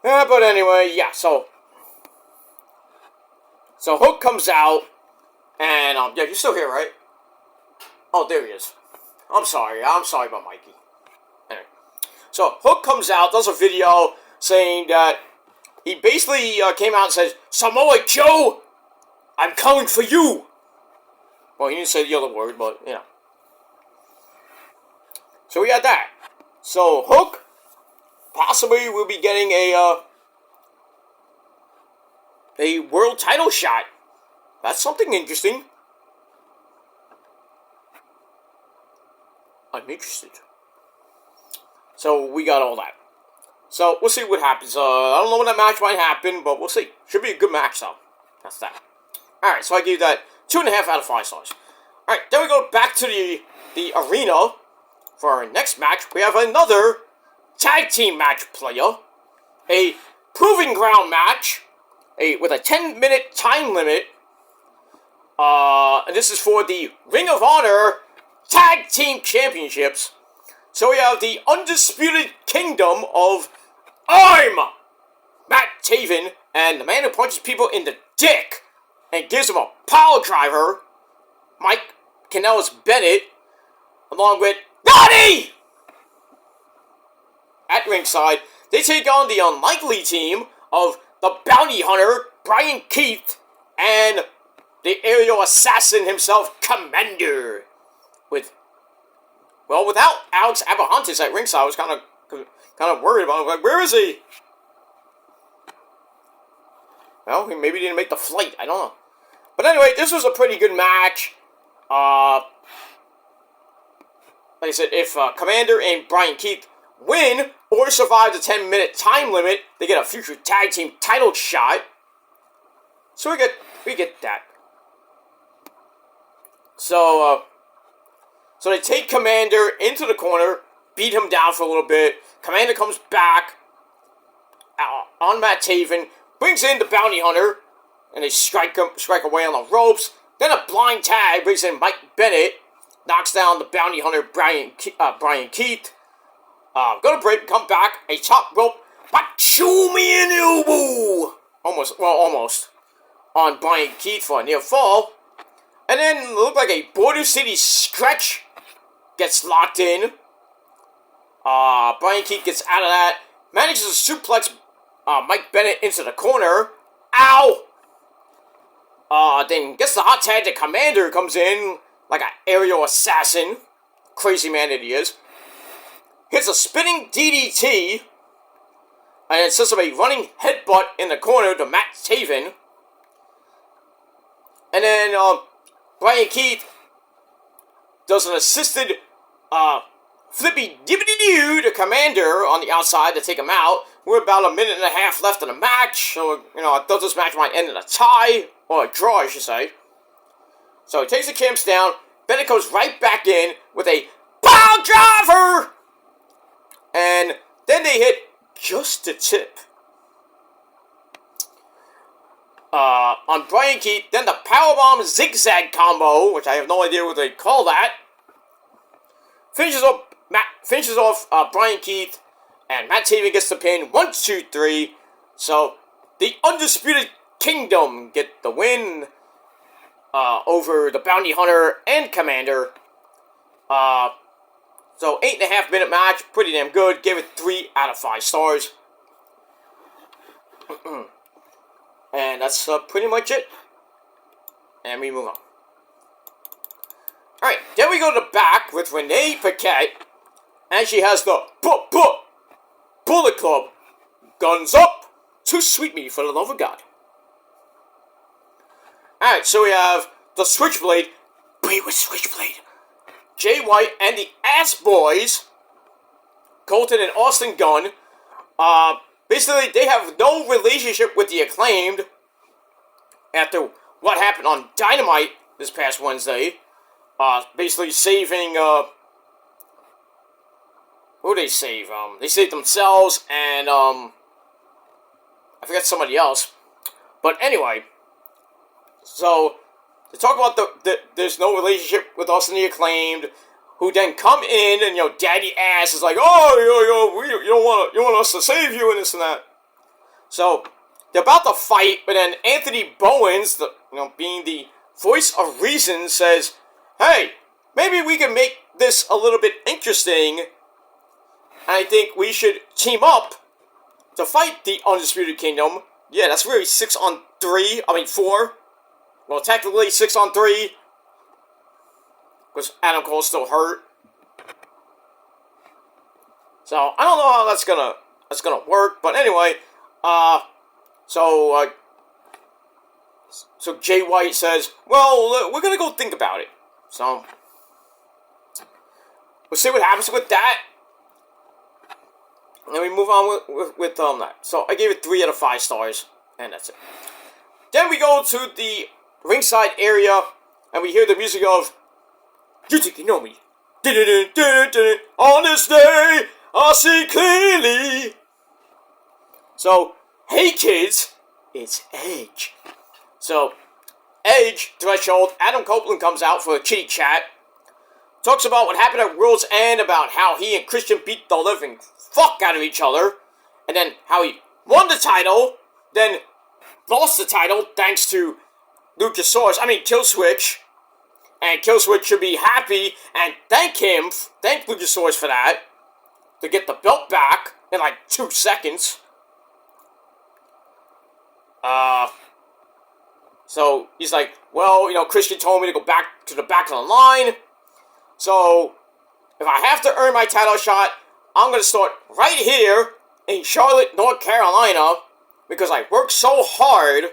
Yeah, but anyway, yeah, so Hook comes out, and, yeah, you're still here, right? Oh, there he is. I'm sorry about Mikey. Anyway, so Hook comes out, does a video saying that he basically came out and says, Samoa Joe, I'm coming for you. Well, he didn't say the other word, but, So we got that. So Hook possibly will be getting a world title shot. That's something interesting. I'm interested. So we got all that. So we'll see what happens. I don't know when that match might happen, but we'll see. Should be a good match though. That's that. Alright, so I gave that 2.5 out of 5 stars. Alright, then we go back to the arena for our next match. We have another tag team match player. A proving ground match. With a 10-minute time limit. And this is for the Ring of Honor Tag Team Championships. So we have the Undisputed Kingdom of I'm Matt Taven, and the man who punches people in the dick and gives them a pile driver, Mike Kanellis Bennett, along with Gotti! At ringside, they take on the unlikely team of the Bounty Hunter, Brian Keith, and the aerial assassin himself, Commander. Without Alex Abrahantes at ringside, I was kind of worried about him. Like, where is he? Well, he maybe didn't make the flight. I don't know. But anyway, this was a pretty good match. Like I said, if Commander and Brian Keith win or survive the 10-minute time limit, they get a future tag team title shot. So we get that. So they take Commander into the corner, beat him down for a little bit. Commander comes back on Matt Taven, brings in the Bounty Hunter, and they strike away on the ropes. Then a blind tag brings in Mike Bennett, knocks down the Bounty Hunter Brian Keith. Go to break, come back, a top rope, Bachumian elbow! Almost. On Brian Keith for a near fall. And then it looked like a Border City stretch gets locked in. Brian Keith gets out of that, manages to suplex Mike Bennett into the corner. Ow! Then gets the hot tag. The Commander comes in like an aerial assassin. Crazy man that he is. Hits a spinning DDT. And it sets up a running headbutt in the corner to Matt Taven. And then Brian Keith does an assisted flippy dippity doo to Commander on the outside to take him out. We're about a minute and a half left in the match, so I thought this match might end in a tie or a draw, I should say. So he takes the camps down. Bennett goes right back in with a pile driver, and then they hit just the tip on Brian Keith. Then the powerbomb zigzag combo, which I have no idea what they call that, finishes up Matt finishes off Brian Keith, and Matt Taven gets the pin. 1, 2, 3. So the Undisputed Kingdom get the win over the Bounty Hunter and Commander. So 8.5 minute match, pretty damn good. Gave it 3 out of 5 stars. And that's pretty much it. And we move on. Alright, then we go to the back with Renee Paquette. And she has the Bullet Club. Guns up to Sweet Me for the Love of God. Alright, so we have the Switchblade. Be with Switchblade. Jay White and the Ass Boys. Colton and Austin Gunn. Basically, they have no relationship with the Acclaimed after what happened on Dynamite this past Wednesday. Basically saving, who did they save? They saved themselves and, I forgot somebody else. But anyway, so, to talk about there's no relationship with us and the Acclaimed, who then come in and, Daddy Ass is like, oh, you don't want us to save you and this and that. So, they're about to fight, but then Anthony Bowens, being the voice of reason, says, hey, maybe we can make this a little bit interesting. I think we should team up to fight the Undisputed Kingdom. Yeah, that's really 4. Well, technically 6-on-3. Because Adam Cole's still hurt. So, I don't know how that's gonna work. But anyway, so Jay White says, well, we're gonna go think about it. So, we'll see what happens with that. And then we move on with that. So, I gave it 3 out of 5 stars. And that's it. Then we go to the ringside area. And we hear the music of You Think You Know Me. On this day, I see clearly. So, hey kids, it's Edge. So, Edge, Threshold, Adam Copeland comes out for a kitty chat. Talks about what happened at World's End, about how he and Christian beat the living fuck out of each other. And then how he won the title, then lost the title thanks to Killswitch. And Killswitch should be happy and thank Luchasaurus for that. To get the belt back in like 2 seconds. So he's like, well, Christian told me to go back to the back of the line. So if I have to earn my title shot, I'm going to start right here in Charlotte, North Carolina, because I worked so hard.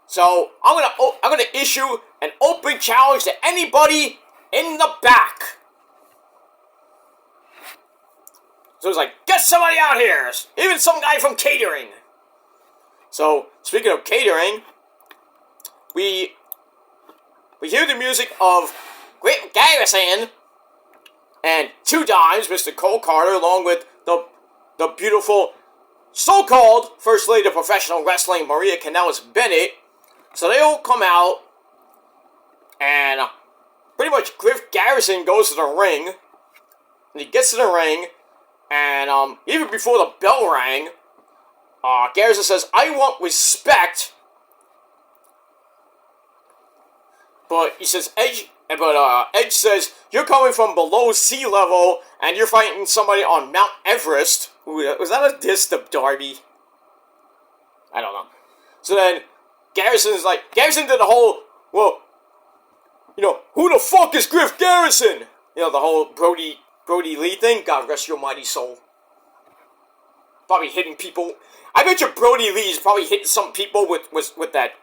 So I'm gonna issue an open challenge to anybody in the back. So he's like, get somebody out here, even some guy from catering. So speaking of catering, we hear the music of Griff Garrison and 2 Dimes, Mr. Cole Carter, along with the beautiful so-called First Lady of Professional Wrestling, Maria Kanellis Bennett. So they all come out, and pretty much Griff Garrison goes to the ring, and he gets to the ring, and even before the bell rang, Garrison says, I want respect, but he says, Edge says, you're coming from below sea level, and you're fighting somebody on Mount Everest. Ooh, was that a diss to Darby? I don't know. So then, Garrison did the whole, well, who the fuck is Griff Garrison? The whole Brody Lee thing. God rest your mighty soul. Probably hitting people. I bet you Brody Lee is probably hitting some people with that,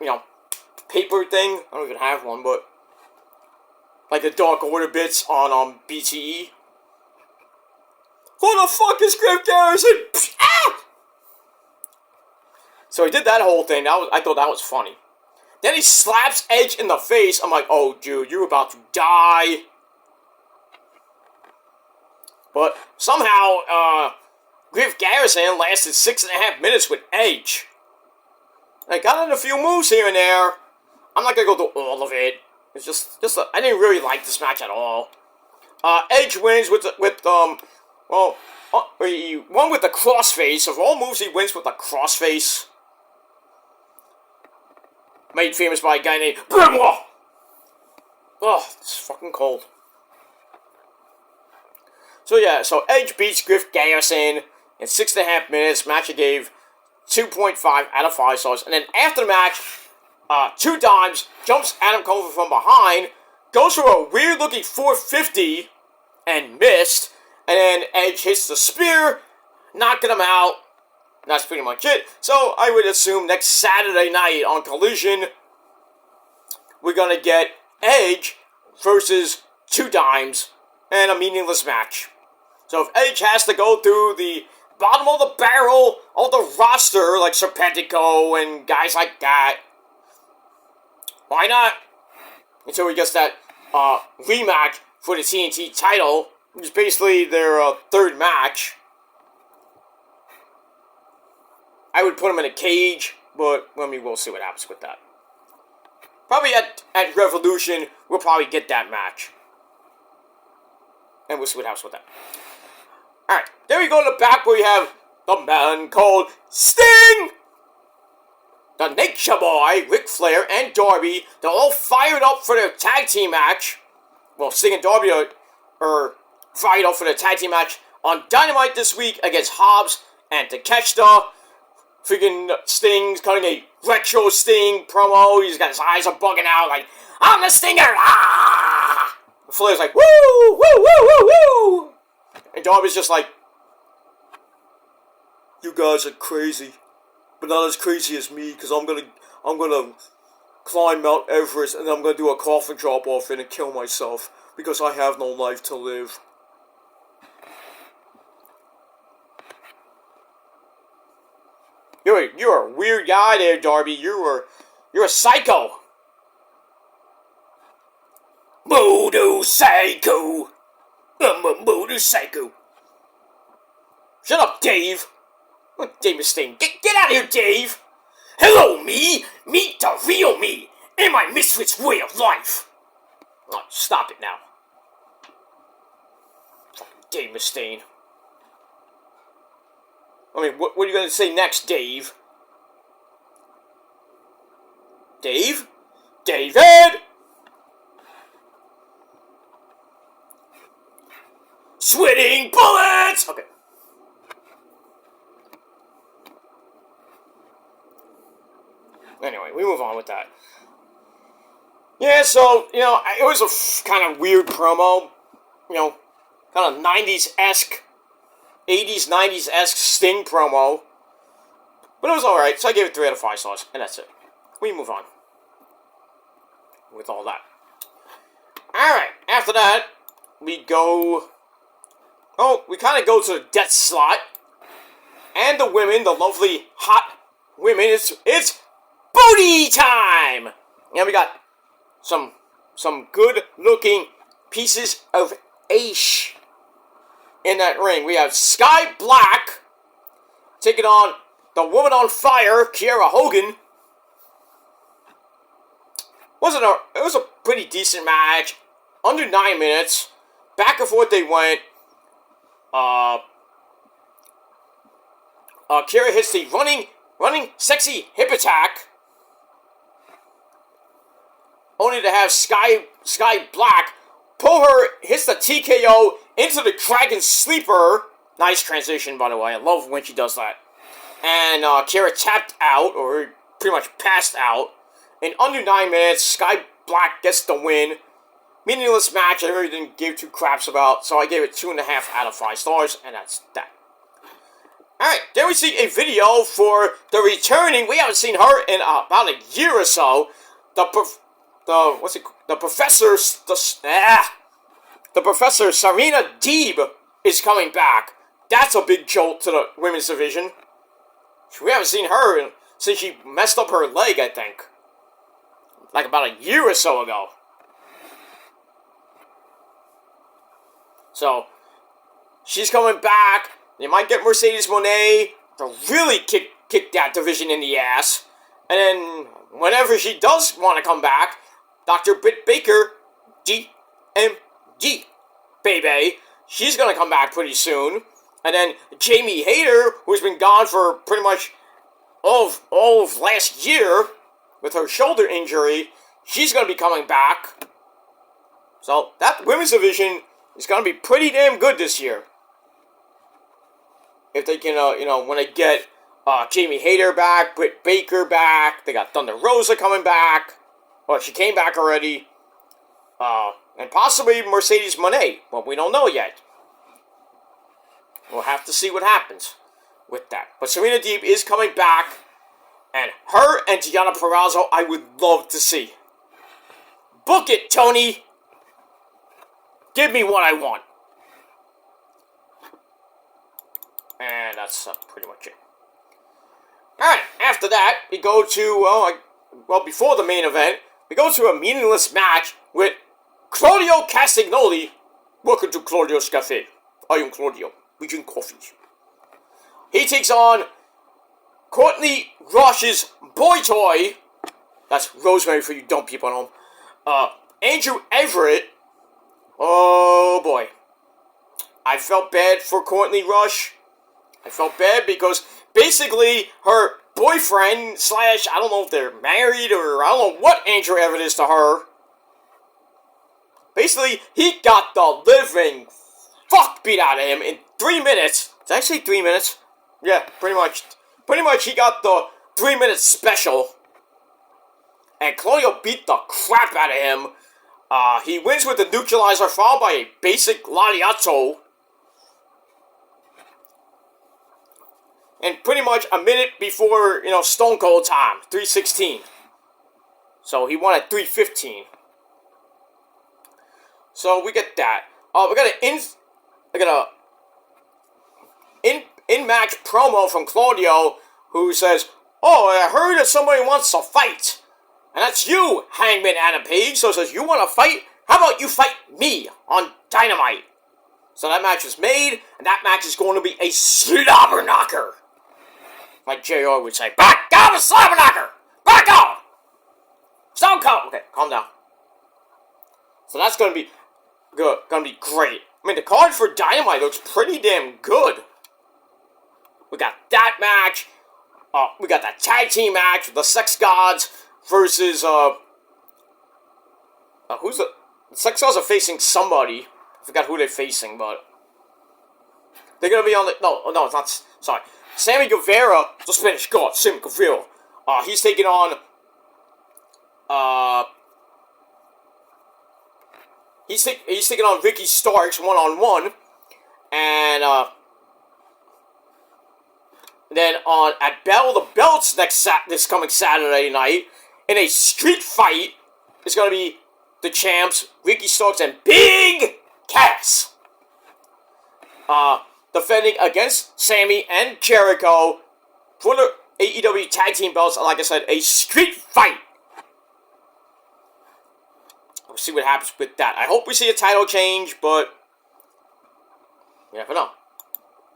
paper thing. I don't even have one, but like the Dark Order bits on BTE. Who the fuck is Griff Garrison? Ah! So he did that whole thing. I thought that was funny. Then he slaps Edge in the face. I'm like, oh, dude, you're about to die. But somehow, Griff Garrison lasted 6.5 minutes with Edge. I got in a few moves here and there. I'm not gonna go through all of it. It's just I didn't really like this match at all. Edge wins with he won with the crossface. Of all moves, he wins with the crossface. Made famous by a guy named Benoit. Oh, it's fucking cold. So yeah, so Edge beats Griff Garrison in 6.5 minutes. Match I gave 2.5 out of 5 stars. And then after the match, 2 Dimes jumps Adam Cole from behind, goes for a weird looking 450 and missed. And then Edge hits the spear, knocking him out. That's pretty much it. So I would assume next Saturday night on Collision, we're gonna get Edge versus 2 Dimes and a meaningless match. So if Edge has to go through the bottom of the barrel of the roster, like Serpentico and guys like that, why not? Until he gets that rematch for the TNT title, which is basically their 3rd match. I would put him in a cage, but we'll see what happens with that. Probably at Revolution, we'll probably get that match. And we'll see what happens with that. Alright, there we go in the back where we have the man called Sting! The Nature Boy, Ric Flair, and Darby, they're all fired up for their tag team match. Well, Sting and Darby are fired up for their tag team match on Dynamite this week against Hobbs and Takeshita. Freaking Sting's cutting a retro Sting promo. He's got his eyes are bugging out like, I'm the Stinger! Ah! Flair's like, woo! Woo! Woo! Woo! Woo! And Darby's just like, you guys are crazy. But not as crazy as me, because I'm gonna climb Mount Everest and I'm gonna do a coffin drop off and kill myself. Because I have no life to live. You're a weird guy there, Darby. You're a psycho. Voodoo Psycho. I'm a Voodoo Psycho. Shut up, Dave. Dave Mustaine. Get out of here, Dave. Hello, me. Meet the real me. And my misfit's way of life. Oh, stop it now. Fucking Dave Mustaine. I mean, what are you going to say next, Dave? Dave? David! Sweating bullets! Okay. Anyway, we move on with that. Yeah, so, it was a kind of weird promo. Kind of 90s-esque. 80s, 90s-esque Sting promo. But it was alright, so I gave it 3 out of 5 stars, and that's it. We move on with all that. Alright, after that, we go... Oh, we kind of go to the death slot. And the women, the lovely, hot women, it's booty time! And we got some good-looking pieces of ace in that ring. We have Sky Black taking on the Woman on Fire, Kiera Hogan. It was a pretty decent match. Under 9 minutes. Back and forth they went. Kiera hits the running sexy hip attack. Only to have Sky Black pull her, hits the TKO into the Dragon Sleeper. Nice transition, by the way. I love when she does that. And Kiera tapped out, or pretty much passed out. In under 9 minutes, Sky Black gets the win. Meaningless match I really didn't give 2 craps about, so I gave it 2.5 out of 5 stars, and that's that. Alright, then we see a video for the returning, we haven't seen her in about a year or so, the Professor Serena Deeb is coming back. That's a big jolt to the women's division. We haven't seen her since she messed up her leg, I think. Like about a year or so ago. So, she's coming back. They might get Mercedes Moné to really kick that division in the ass. And then, whenever she does want to come back, Dr. Britt Baker, GMG, baby. She's gonna come back pretty soon. And then Jamie Hayter, who's been gone for pretty much all of last year with her shoulder injury, she's gonna be coming back. So that women's division is gonna be pretty damn good this year. If they can, when they get Jamie Hayter back, Britt Baker back, they got Thunder Rosa coming back. Well, she came back already. And possibly Mercedes Moné, but we don't know yet. We'll have to see what happens with that. But Serena Deeb is coming back, and her and Deonna Purrazzo I would love to see. Book it, Tony! Give me what I want. And that's pretty much it. Alright, after that, we go to, before the main event, we go to a meaningless match with Claudio Castagnoli. Welcome to Claudio's Cafe. I am Claudio. We drink coffee. He takes on Courtney Rush's boy toy. That's Rosemary for you dumb people at home. Andrew Everett. Oh boy. I felt bad for Courtney Rush. I felt bad because basically her boyfriend / I don't know if they're married or I don't know what Andrew Everett is to her. Basically, he got the living fuck beat out of him in 3 minutes. Did I say 3 minutes? Yeah, pretty much. Pretty much he got the 3-minute special. And Claudio beat the crap out of him. He wins with the neutralizer followed by a basic lariato. And pretty much a minute before, Stone Cold time, 3:16. So he won at 3:15. So we get that. We got an in-match promo from Claudio who says, "Oh, I heard that somebody wants to fight. And that's you, Hangman Adam Page." So it says, "You want to fight? How about you fight me on Dynamite?" So that match is made, and that match is going to be a slobber knocker. Like JR would say, "Back down, a slobber knocker! Back on! Stone Cold!" Okay, calm down. So that's going to be good. Going to be great. I mean, the card for Dynamite looks pretty damn good. We got that match. We got that tag team match with the Sex Gods versus, who's the Sex Gods are facing somebody. I forgot who they're facing, but they're going to be on the, no, it's not, sorry. Sammy Guevara, the Spanish God, Sammy Guevara. He's taking on, he's taking on Ricky Starks one-on-one, and then at Battle of the Belts this coming Saturday night, in a street fight, is going to be the champs, Ricky Starks and Big Cass, defending against Sammy and Jericho for the AEW Tag Team belts. Like I said, a street fight. We'll see what happens with that. I hope we see a title change, but you never know.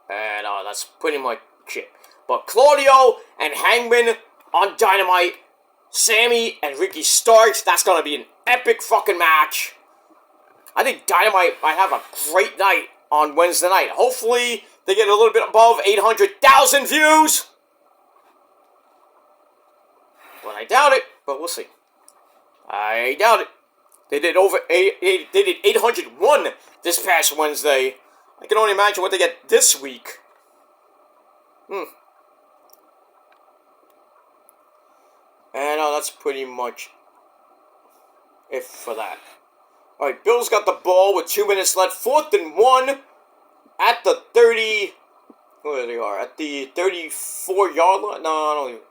And that's pretty much it. But Claudio and Hangman on Dynamite, Sammy and Ricky Starks, that's going to be an epic fucking match. I think Dynamite might have a great night on Wednesday night. Hopefully, they get a little bit above 800,000 views. But I doubt it, but we'll see. I doubt it. They did 801 this past Wednesday. I can only imagine what they get this week. And that's pretty much it for that. Alright, Bill's got the ball with 2 minutes left. 4th and 1 at the 30... Where they are? At the 34-yard line? No, I don't even...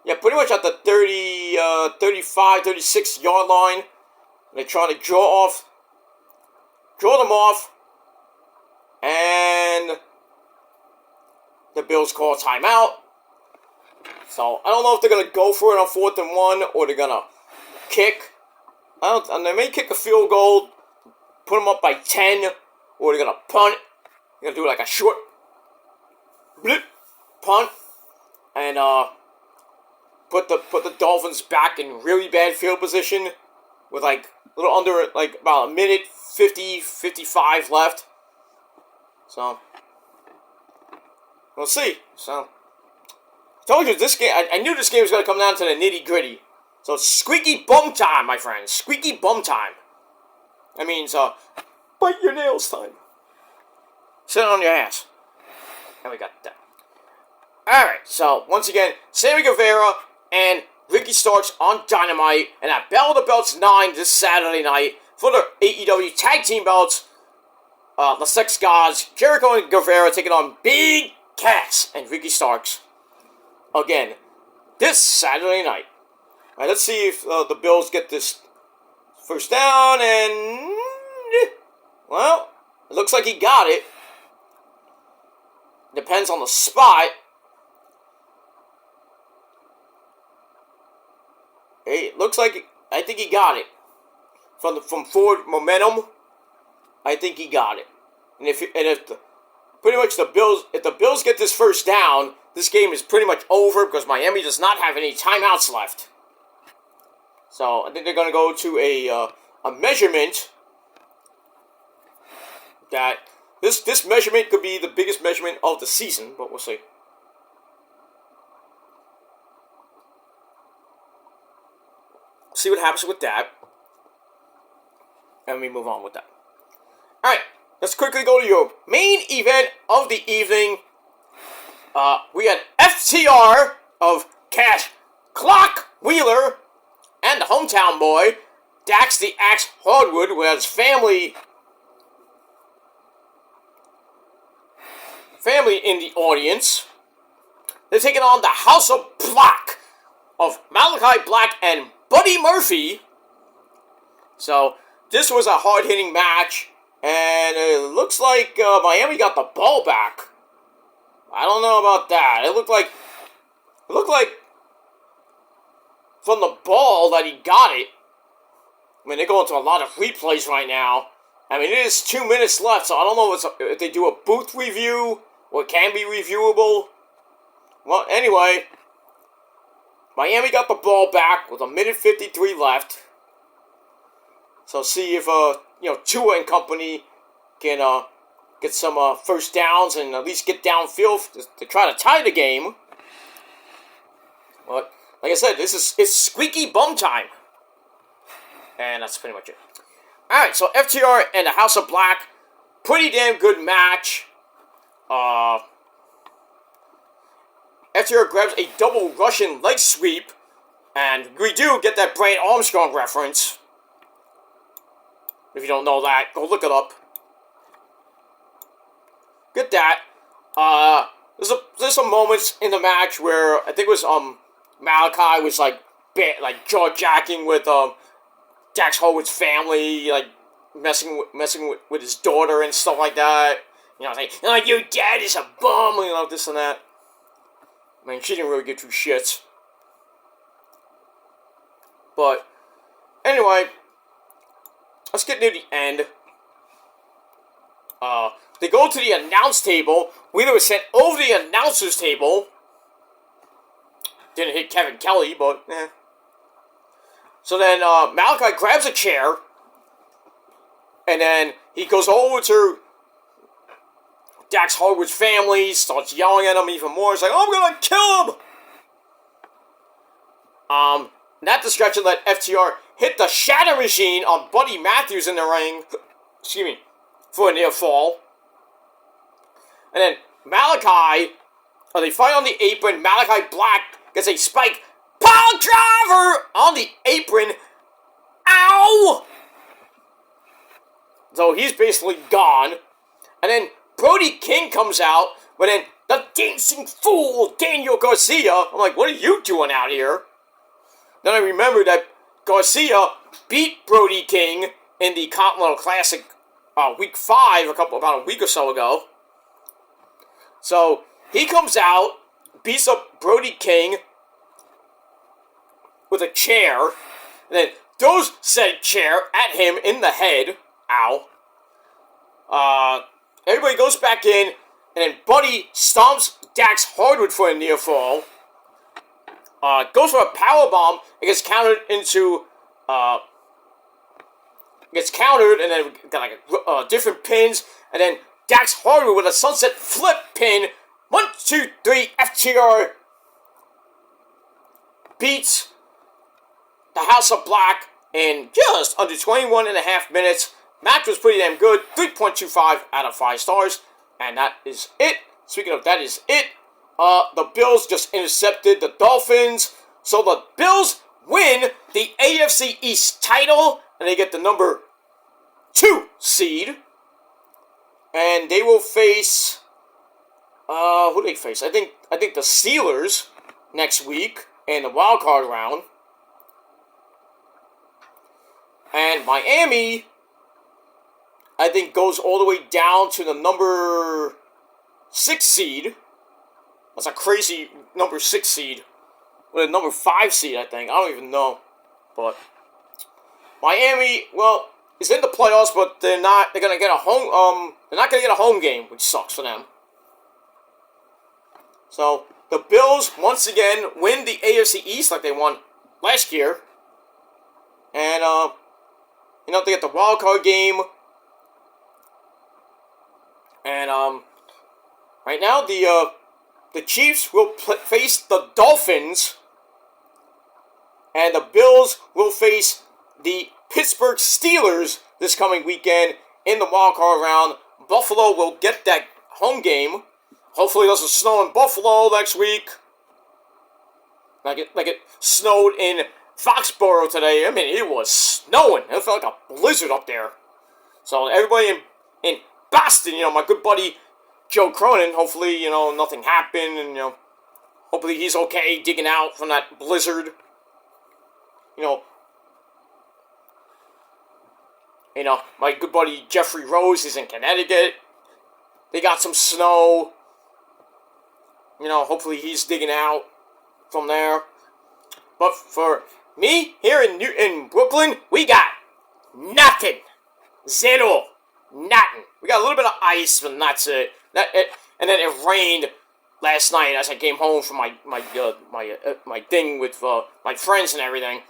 Yeah, pretty much at the 35, 36-yard line. They're trying to draw them off. And the Bills call timeout. So, I don't know if they're going to go for it on 4th and 1 or they're going to kick. And they may kick a field goal, put them up by 10, or they're going to punt. They're going to do like a short blip punt and put the Dolphins back in really bad field position with like a little under, like about a minute 50, 55 left. So we'll see. So I told you this game. I knew this game was going to come down to the nitty gritty. So it's squeaky bum time, my friends. Squeaky bum time. That means bite your nails time. Sit on your ass. And we got that. Alright, so once again, Sammy Guevara and Ricky Starks on Dynamite, and at Battle of the Belts 9 this Saturday night for the AEW Tag Team Belts. The Sex Gods, Jericho and Guevara taking on Big Cass and Ricky Starks again this Saturday night. Alright, let's see if the Bills get this first down, and well, it looks like he got it. Depends on the spot. It looks like I think he got it from forward momentum. I think he got it, and if pretty much if the Bills get this first down, this game is pretty much over because Miami does not have any timeouts left. So I think they're going to go to a measurement that this measurement could be the biggest measurement of the season, but we'll see. See what happens with that, and we move on with that. All right, let's quickly go to your main event of the evening. We had FTR of Cash Clock Wheeler and the hometown boy, Dax the Axe Hardwood, who has family in the audience. They're taking on the House of Black of Malachi Black and Buddy Murphy. So this was a hard-hitting match, and it looks like Miami got the ball back. I don't know about that. It looked like from the ball that he got it. I mean, they're going to a lot of replays right now. I mean, it is 2 minutes left, so I don't know if they do a booth review or it can be reviewable. Well, anyway, Miami got the ball back with a minute 53 left. So see if Tua and company can get some first downs and at least get downfield to try to tie the game. But like I said, it's squeaky bum time, and that's pretty much it. All right, so FTR and the House of Black, pretty damn good match. FTR grabs a double Russian leg sweep, and we do get that Brian Armstrong reference. If you don't know that, go look it up. Get that. There's some moments in the match where I think it was Malachi was like jaw-jacking with Dax Hardwood's family, like messing with his daughter and stuff like that. Like, your dad is a bum, this and that. I mean, she didn't really give two shits. But anyway, let's get near the end. They go to the announce table. Wheeler was sent over the announcer's table. Didn't hit Kevin Kelly, but eh. So then Malachi grabs a chair, and then he goes over to Dax Hardwood's family, starts yelling at him even more. He's like, I'm gonna kill him! That distraction let FTR hit the Shatter Machine on Buddy Matthews in the ring. Excuse me. For a near fall. And then Malachi, they fight on the apron. Malachi Black gets a spike pile driver on the apron. Ow! So he's basically gone. And then Brody King comes out, but then the dancing fool, Daniel Garcia. I'm like, what are you doing out here? Then I remember that Garcia beat Brody King in the Continental Classic Week 5, about a week or so ago. So he comes out, beats up Brody King with a chair, and then throws said chair at him in the head. Ow. Everybody goes back in, and then Buddy stomps Dax Hardwood for a near fall. Goes for a powerbomb and gets countered into gets countered, and then we got like different pins, and then Dax Harwood with a sunset flip pin. 1, 2, 3, FTR beats the House of Black in just under 21 and a half minutes. Match was pretty damn good. 3.25 out of 5 stars. And that is it. Speaking of that is it. The Bills just intercepted the Dolphins. So the Bills win the AFC East title. And they get the number 2 seed. And they will face... who do they face? I think the Steelers next week in the wild card round. And Miami, I think, goes all the way down to the number 6 seed. That's a crazy number 6 seed. With a number 5 seed, I think. I don't even know. But Miami, well, is in the playoffs, but they're not. They're gonna get a home. They're not gonna get a home game, which sucks for them. So the Bills once again win the AFC East like they won last year, and they get the wild card game, and right now the Chiefs will face the Dolphins, and the Bills will face the Pittsburgh Steelers this coming weekend in the wild card round. Buffalo will get that home game. Hopefully it doesn't snow in Buffalo next week. Like it snowed in Foxborough today. I mean, it was snowing. It felt like a blizzard up there. So everybody in Boston, my good buddy Joe Cronin, hopefully, nothing happened. And, hopefully he's okay digging out from that blizzard. My good buddy Jeffrey Rose is in Connecticut. They got some snow. Hopefully he's digging out from there. But for me, here in Brooklyn, we got nothing. Zero. Nothing. We got a little bit of ice, but that's it. And then it rained last night as I came home from my thing with my friends and everything.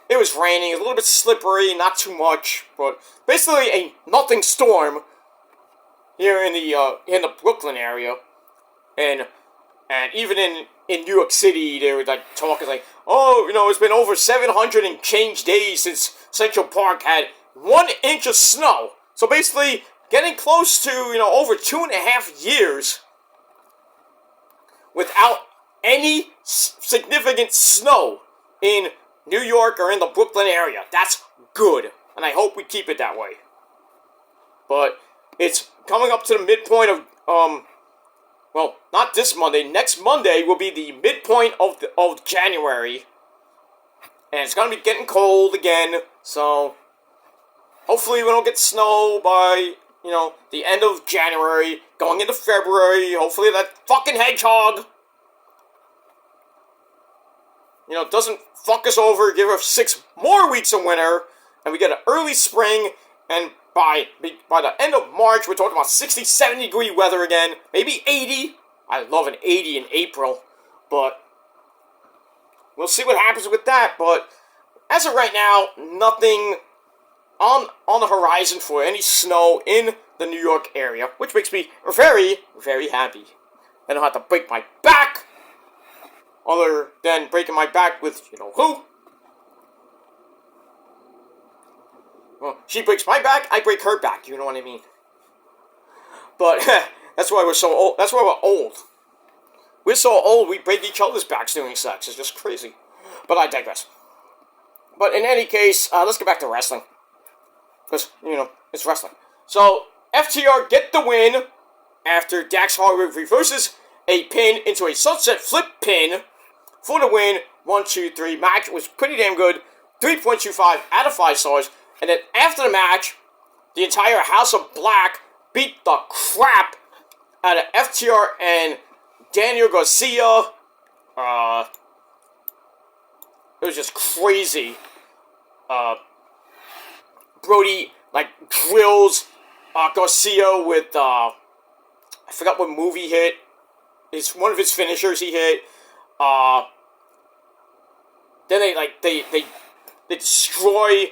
It was raining, a little bit slippery, not too much, but basically a nothing storm here in the Brooklyn area. And even in New York City, they were like talking like, it's been over 700 and change days since Central Park had 1 inch of snow. So basically, getting close to over 2.5 years without any significant snow in New York or in the Brooklyn area. That's good, and I hope we keep it that way. But it's coming up to the midpoint of well, not this Monday. Next Monday will be the midpoint of January. And it's going to be getting cold again. So, hopefully we don't get snow by, the end of January. Going into February. Hopefully that fucking hedgehog, doesn't fuck us over. Give us 6 more weeks of winter. And we get an early spring. And by the end of March, we're talking about 60, 70 degree weather again. Maybe 80. I love an 80 in April. But we'll see what happens with that. But as of right now, nothing on the horizon for any snow in the New York area. Which makes me very, very happy. I don't have to break my back. Other than breaking my back with who. Well, she breaks my back, I break her back, you know what I mean? But, that's why we're so old. That's why we're old. We're so old, we break each other's backs doing sex. It's just crazy. But I digress. But in any case, let's get back to wrestling. Because, it's wrestling. So, FTR get the win after Dax Harwood reverses a pin into a sunset flip pin for the win. 1, 2, 3. Match was pretty damn good. 3.25 out of 5 stars. And then after the match, the entire House of Black beat the crap out of FTR and Daniel Garcia. It was just crazy. Brody, drills Garcia with, I forgot what move he hit. It's one of his finishers he hit. Then they destroy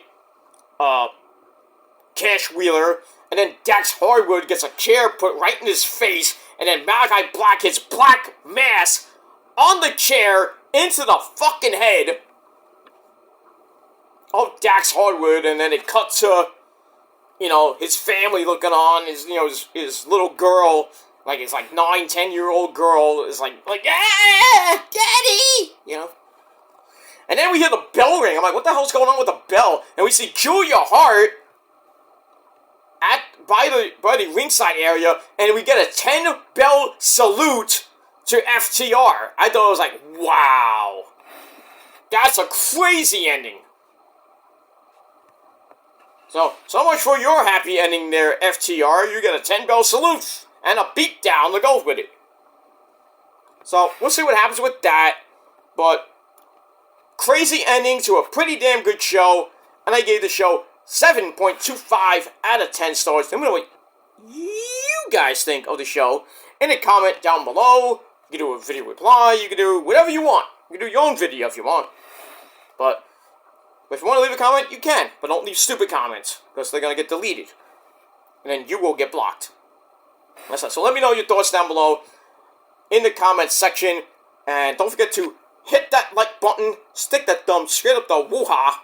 Cash Wheeler, and then Dax Harwood gets a chair put right in his face, and then Malachi Black hits Black Mass on the chair into the fucking head of Dax Harwood, and then it cuts to, his family looking on, his little girl, like it's like 9-10-year-old girl is like, Daddy, And then we hear the bell ring. I'm like, what the hell's going on with the bell? And we see Julia Hart by the ringside area, and we get a 10-bell salute to FTR. I thought it was like, wow. That's a crazy ending. So much for your happy ending there, FTR. You get a 10-bell salute and a beatdown to go with it. So, we'll see what happens with that. But, crazy ending to a pretty damn good show. And I gave the show 7.25 out of 10 stars. Let me know what you guys think of the show in a comment down below. You can do a video reply. You can do whatever you want. You can do your own video if you want. But if you want to leave a comment, you can. But don't leave stupid comments, because they're going to get deleted. And then you will get blocked. That's it. So let me know your thoughts down below in the comments section. And don't forget to hit that like button, stick that thumb straight up the woo-ha,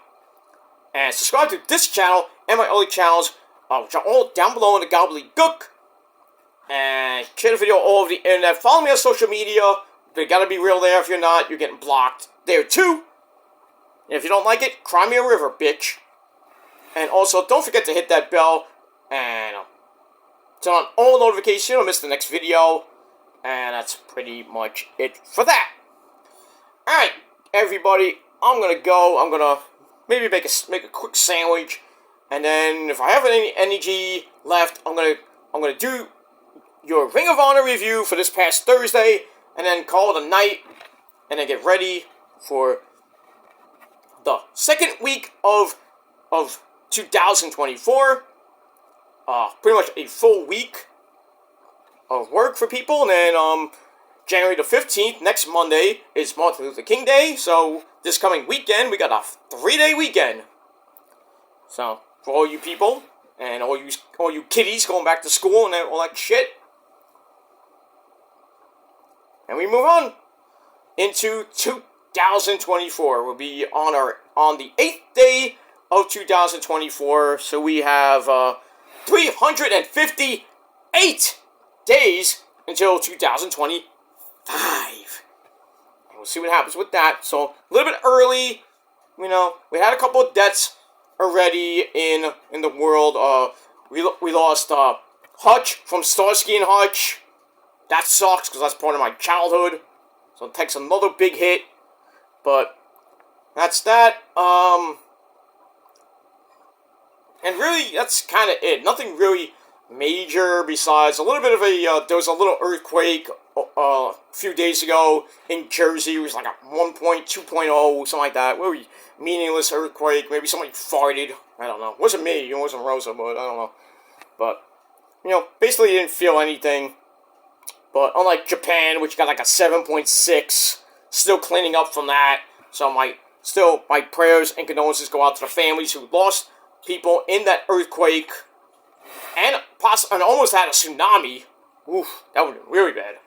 and subscribe to this channel and my other channels, which are all down below in the gobbledygook. And share the video all over the internet. Follow me on social media. They gotta be real there. If you're not, you're getting blocked there too. And if you don't like it, cry me a river, bitch. And also, don't forget to hit that bell and turn on all notifications so you don't miss the next video. And that's pretty much it for that. Alright, everybody, I'm gonna go. I'm gonna maybe make a quick sandwich. And then if I have any energy left, I'm gonna do your Ring of Honor review for this past Thursday, and then call it a night, and then get ready for the second week of 2024. Pretty much a full week of work for people, and then January the 15th, next Monday, is Martin Luther King Day, so this coming weekend, we got a 3-day weekend. So, for all you people, and all you kiddies going back to school and all that shit. And we move on into 2024. We'll be on the 8th day of 2024. So we have 358 days until 2025. And we'll see what happens with that. So a little bit early. We had a couple of deaths already in the world. We lost Hutch from Starsky and Hutch. That sucks, because that's part of my childhood. So it takes another big hit. But that's that. And really, that's kind of it. Nothing really major besides a little bit of there was a little earthquake a few days ago in Jersey. It was like a 1.2.0, something like that. Really meaningless earthquake. Maybe somebody farted. I don't know. It wasn't me. It wasn't Rosa, but I don't know. But, basically didn't feel anything. But unlike Japan, which got like a 7.6, still cleaning up from that. So my prayers and condolences go out to the families who lost people in that earthquake. And almost had a tsunami. Oof, that would have been really bad.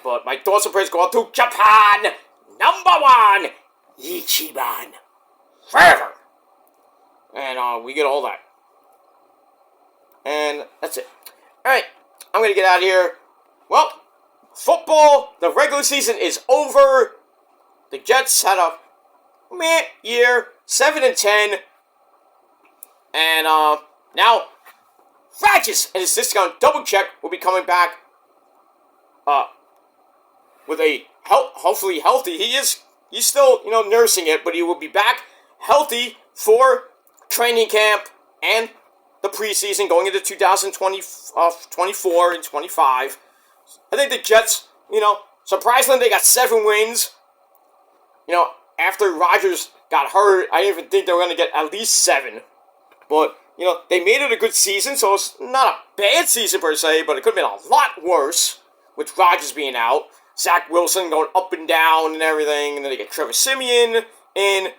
But my thoughts and prayers go out to Japan! #1! Ichiban! Forever! And we get all that. And that's it. Alright, I'm going to get out of here. Well, football, the regular season is over. The Jets had a meh year, 7-10. And now, Francis and his discount double check will be coming back with a hopefully healthy. He's still, nursing it, but he will be back healthy for training camp and the preseason going into 2024 and 25. I think the Jets, surprisingly, they got 7 wins. After Rodgers got hurt, I didn't even think they were going to get at least 7. But, they made it a good season, so it's not a bad season per se, but it could have been a lot worse with Rodgers being out. Zach Wilson going up and down and everything, and then they get Trevor Siemian in.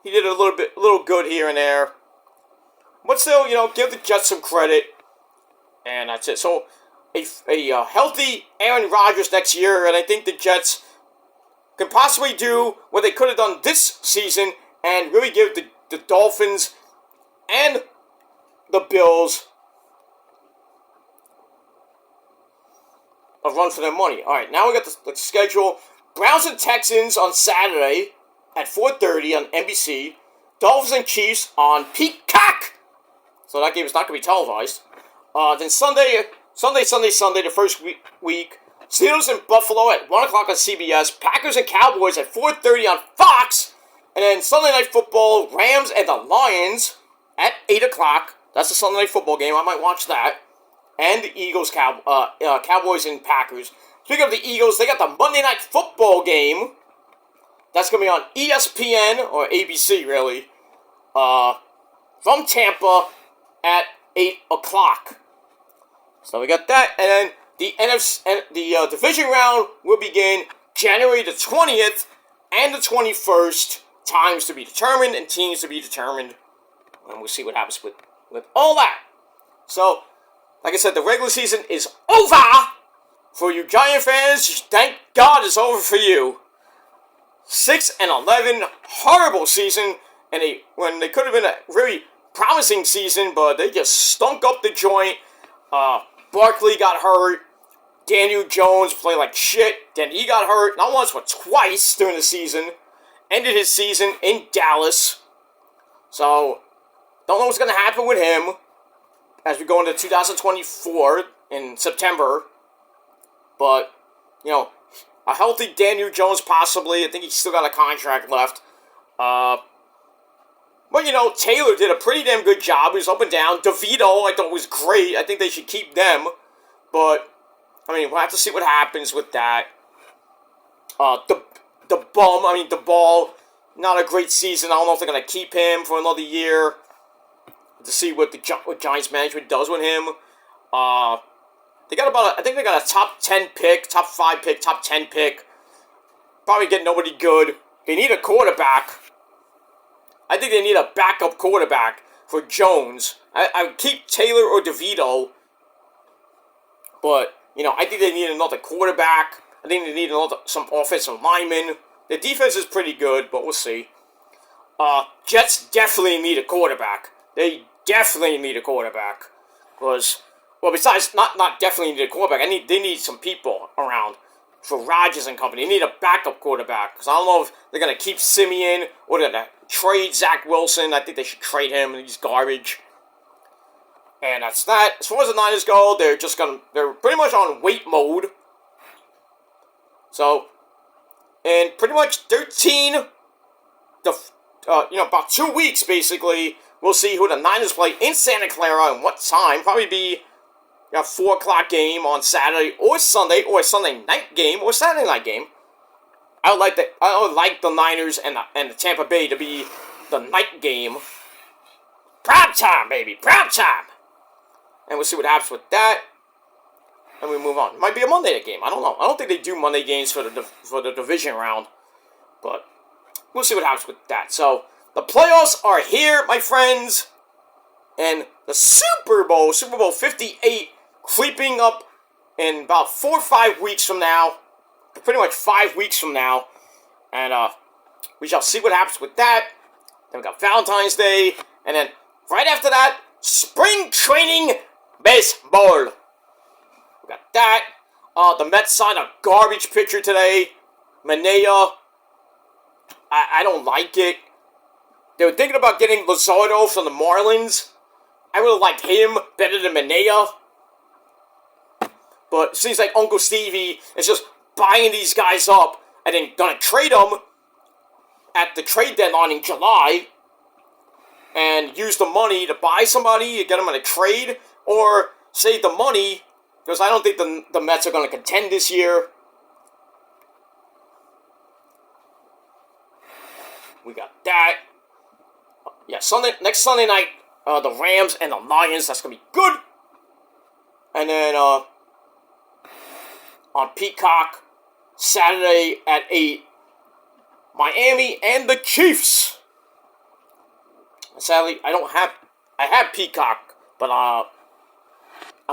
he did a little good here and there. But still, give the Jets some credit. And that's it. So, a healthy Aaron Rodgers next year, and I think the Jets can possibly do what they could have done this season and really give the Dolphins and the Bills a run for their money. Alright, now we got the schedule. Browns and Texans on Saturday at 4:30 on NBC. Dolphins and Chiefs on Peacock. So that game is not going to be televised. Then Sunday, the first week. Steelers and Buffalo at 1 o'clock on CBS. Packers and Cowboys at 4:30 on Fox. And then Sunday Night Football, Rams and the Lions at 8 o'clock. That's the Sunday Night Football game. I might watch that. And the Eagles, Cowboys and Packers. Speaking of the Eagles, they got the Monday Night Football game. That's going to be on ESPN, or ABC, really. From Tampa at 8 o'clock. So we got that. And then the NFC, and the division round will begin January the 20th and the 21st. Times to be determined and teams to be determined. And we'll see what happens with all that. So, like I said, the regular season is over for you Giant fans. Thank God it's over for you. 6-11, horrible season, and when they could have been a really promising season, but they just stunk up the joint. Barkley got hurt. Daniel Jones played like shit. Then he got hurt, not once but twice during the season. Ended his season in Dallas. So, don't know what's going to happen with him as we go into 2024 in September. But, a healthy Daniel Jones possibly. I think he's still got a contract left. But, Taylor did a pretty damn good job. He was up and down. DeVito, I thought, was great. I think they should keep them. But, we'll have to see what happens with that. The Ball, not a great season. I don't know if they're going to keep him for another year. To see what Giants management does with him. They got I think they got a top 10 pick, top 5 pick, top 10 pick. Probably get nobody good. They need a quarterback. I think they need a backup quarterback for Jones. I would keep Taylor or DeVito. But, I think they need another quarterback. I think they need some offensive linemen. The defense is pretty good, but we'll see. Jets definitely need a quarterback. They definitely need a quarterback. Because, besides not definitely need a quarterback, they need some people around for Rodgers and company. They need a backup quarterback. Because I don't know if they're going to keep Simeon or they're going to trade Zach Wilson. I think they should trade him. He's garbage. And that's that. As far as the Niners go, they're pretty much on wait mode. So, in pretty much 13, about 2 weeks, basically, we'll see who the Niners play in Santa Clara and what time. Probably be a 4 o'clock game on Saturday or Sunday, or a Sunday night game, or Saturday night game. I would like the Niners and the Tampa Bay to be the night game. Prime time, baby, prime time. And we'll see what happens with that. And we move on. It might be a Monday night game. I don't know. I don't think they do Monday games for the division round. But we'll see what happens with that. So, the playoffs are here, my friends. And the Super Bowl 58, creeping up in about 4 or 5 weeks from now. Pretty much 5 weeks from now. And we shall see what happens with that. Then we got Valentine's Day. And then right after that, spring training baseball. We got that. The Mets signed a garbage pitcher today. Manaea. I don't like it. They were thinking about getting Luzardo from the Marlins. I really liked him better than Manaea. But it seems like Uncle Stevie is just buying these guys up and then gonna trade them at the trade deadline in July and use the money to buy somebody, get them in a trade, or save the money, because I don't think the Mets are going to contend this year. We got that. Yeah, next Sunday night, the Rams and the Lions, that's going to be good. And then on Peacock, Saturday at 8, Miami and the Chiefs. Sadly, I have Peacock, but I'm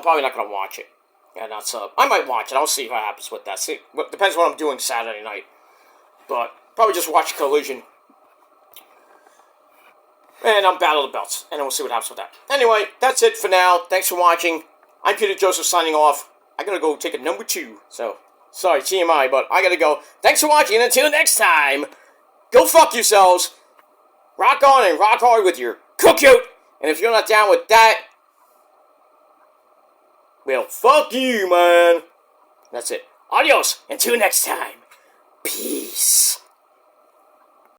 probably not gonna watch it. Yeah, that's I might watch it. I'll see what happens with that. See, depends what I'm doing Saturday night. But probably just watch Collision. And I'm Battle of the Belts. And then we'll see what happens with that. Anyway, that's it for now. Thanks for watching. I'm Peter Joseph signing off. I gotta go take a number 2. So, sorry, TMI, but I gotta go. Thanks for watching, and until next time, go fuck yourselves. Rock on and rock hard with your cook-out. And if you're not down with that, well, fuck you, man. That's it. Adios. Until next time. Peace.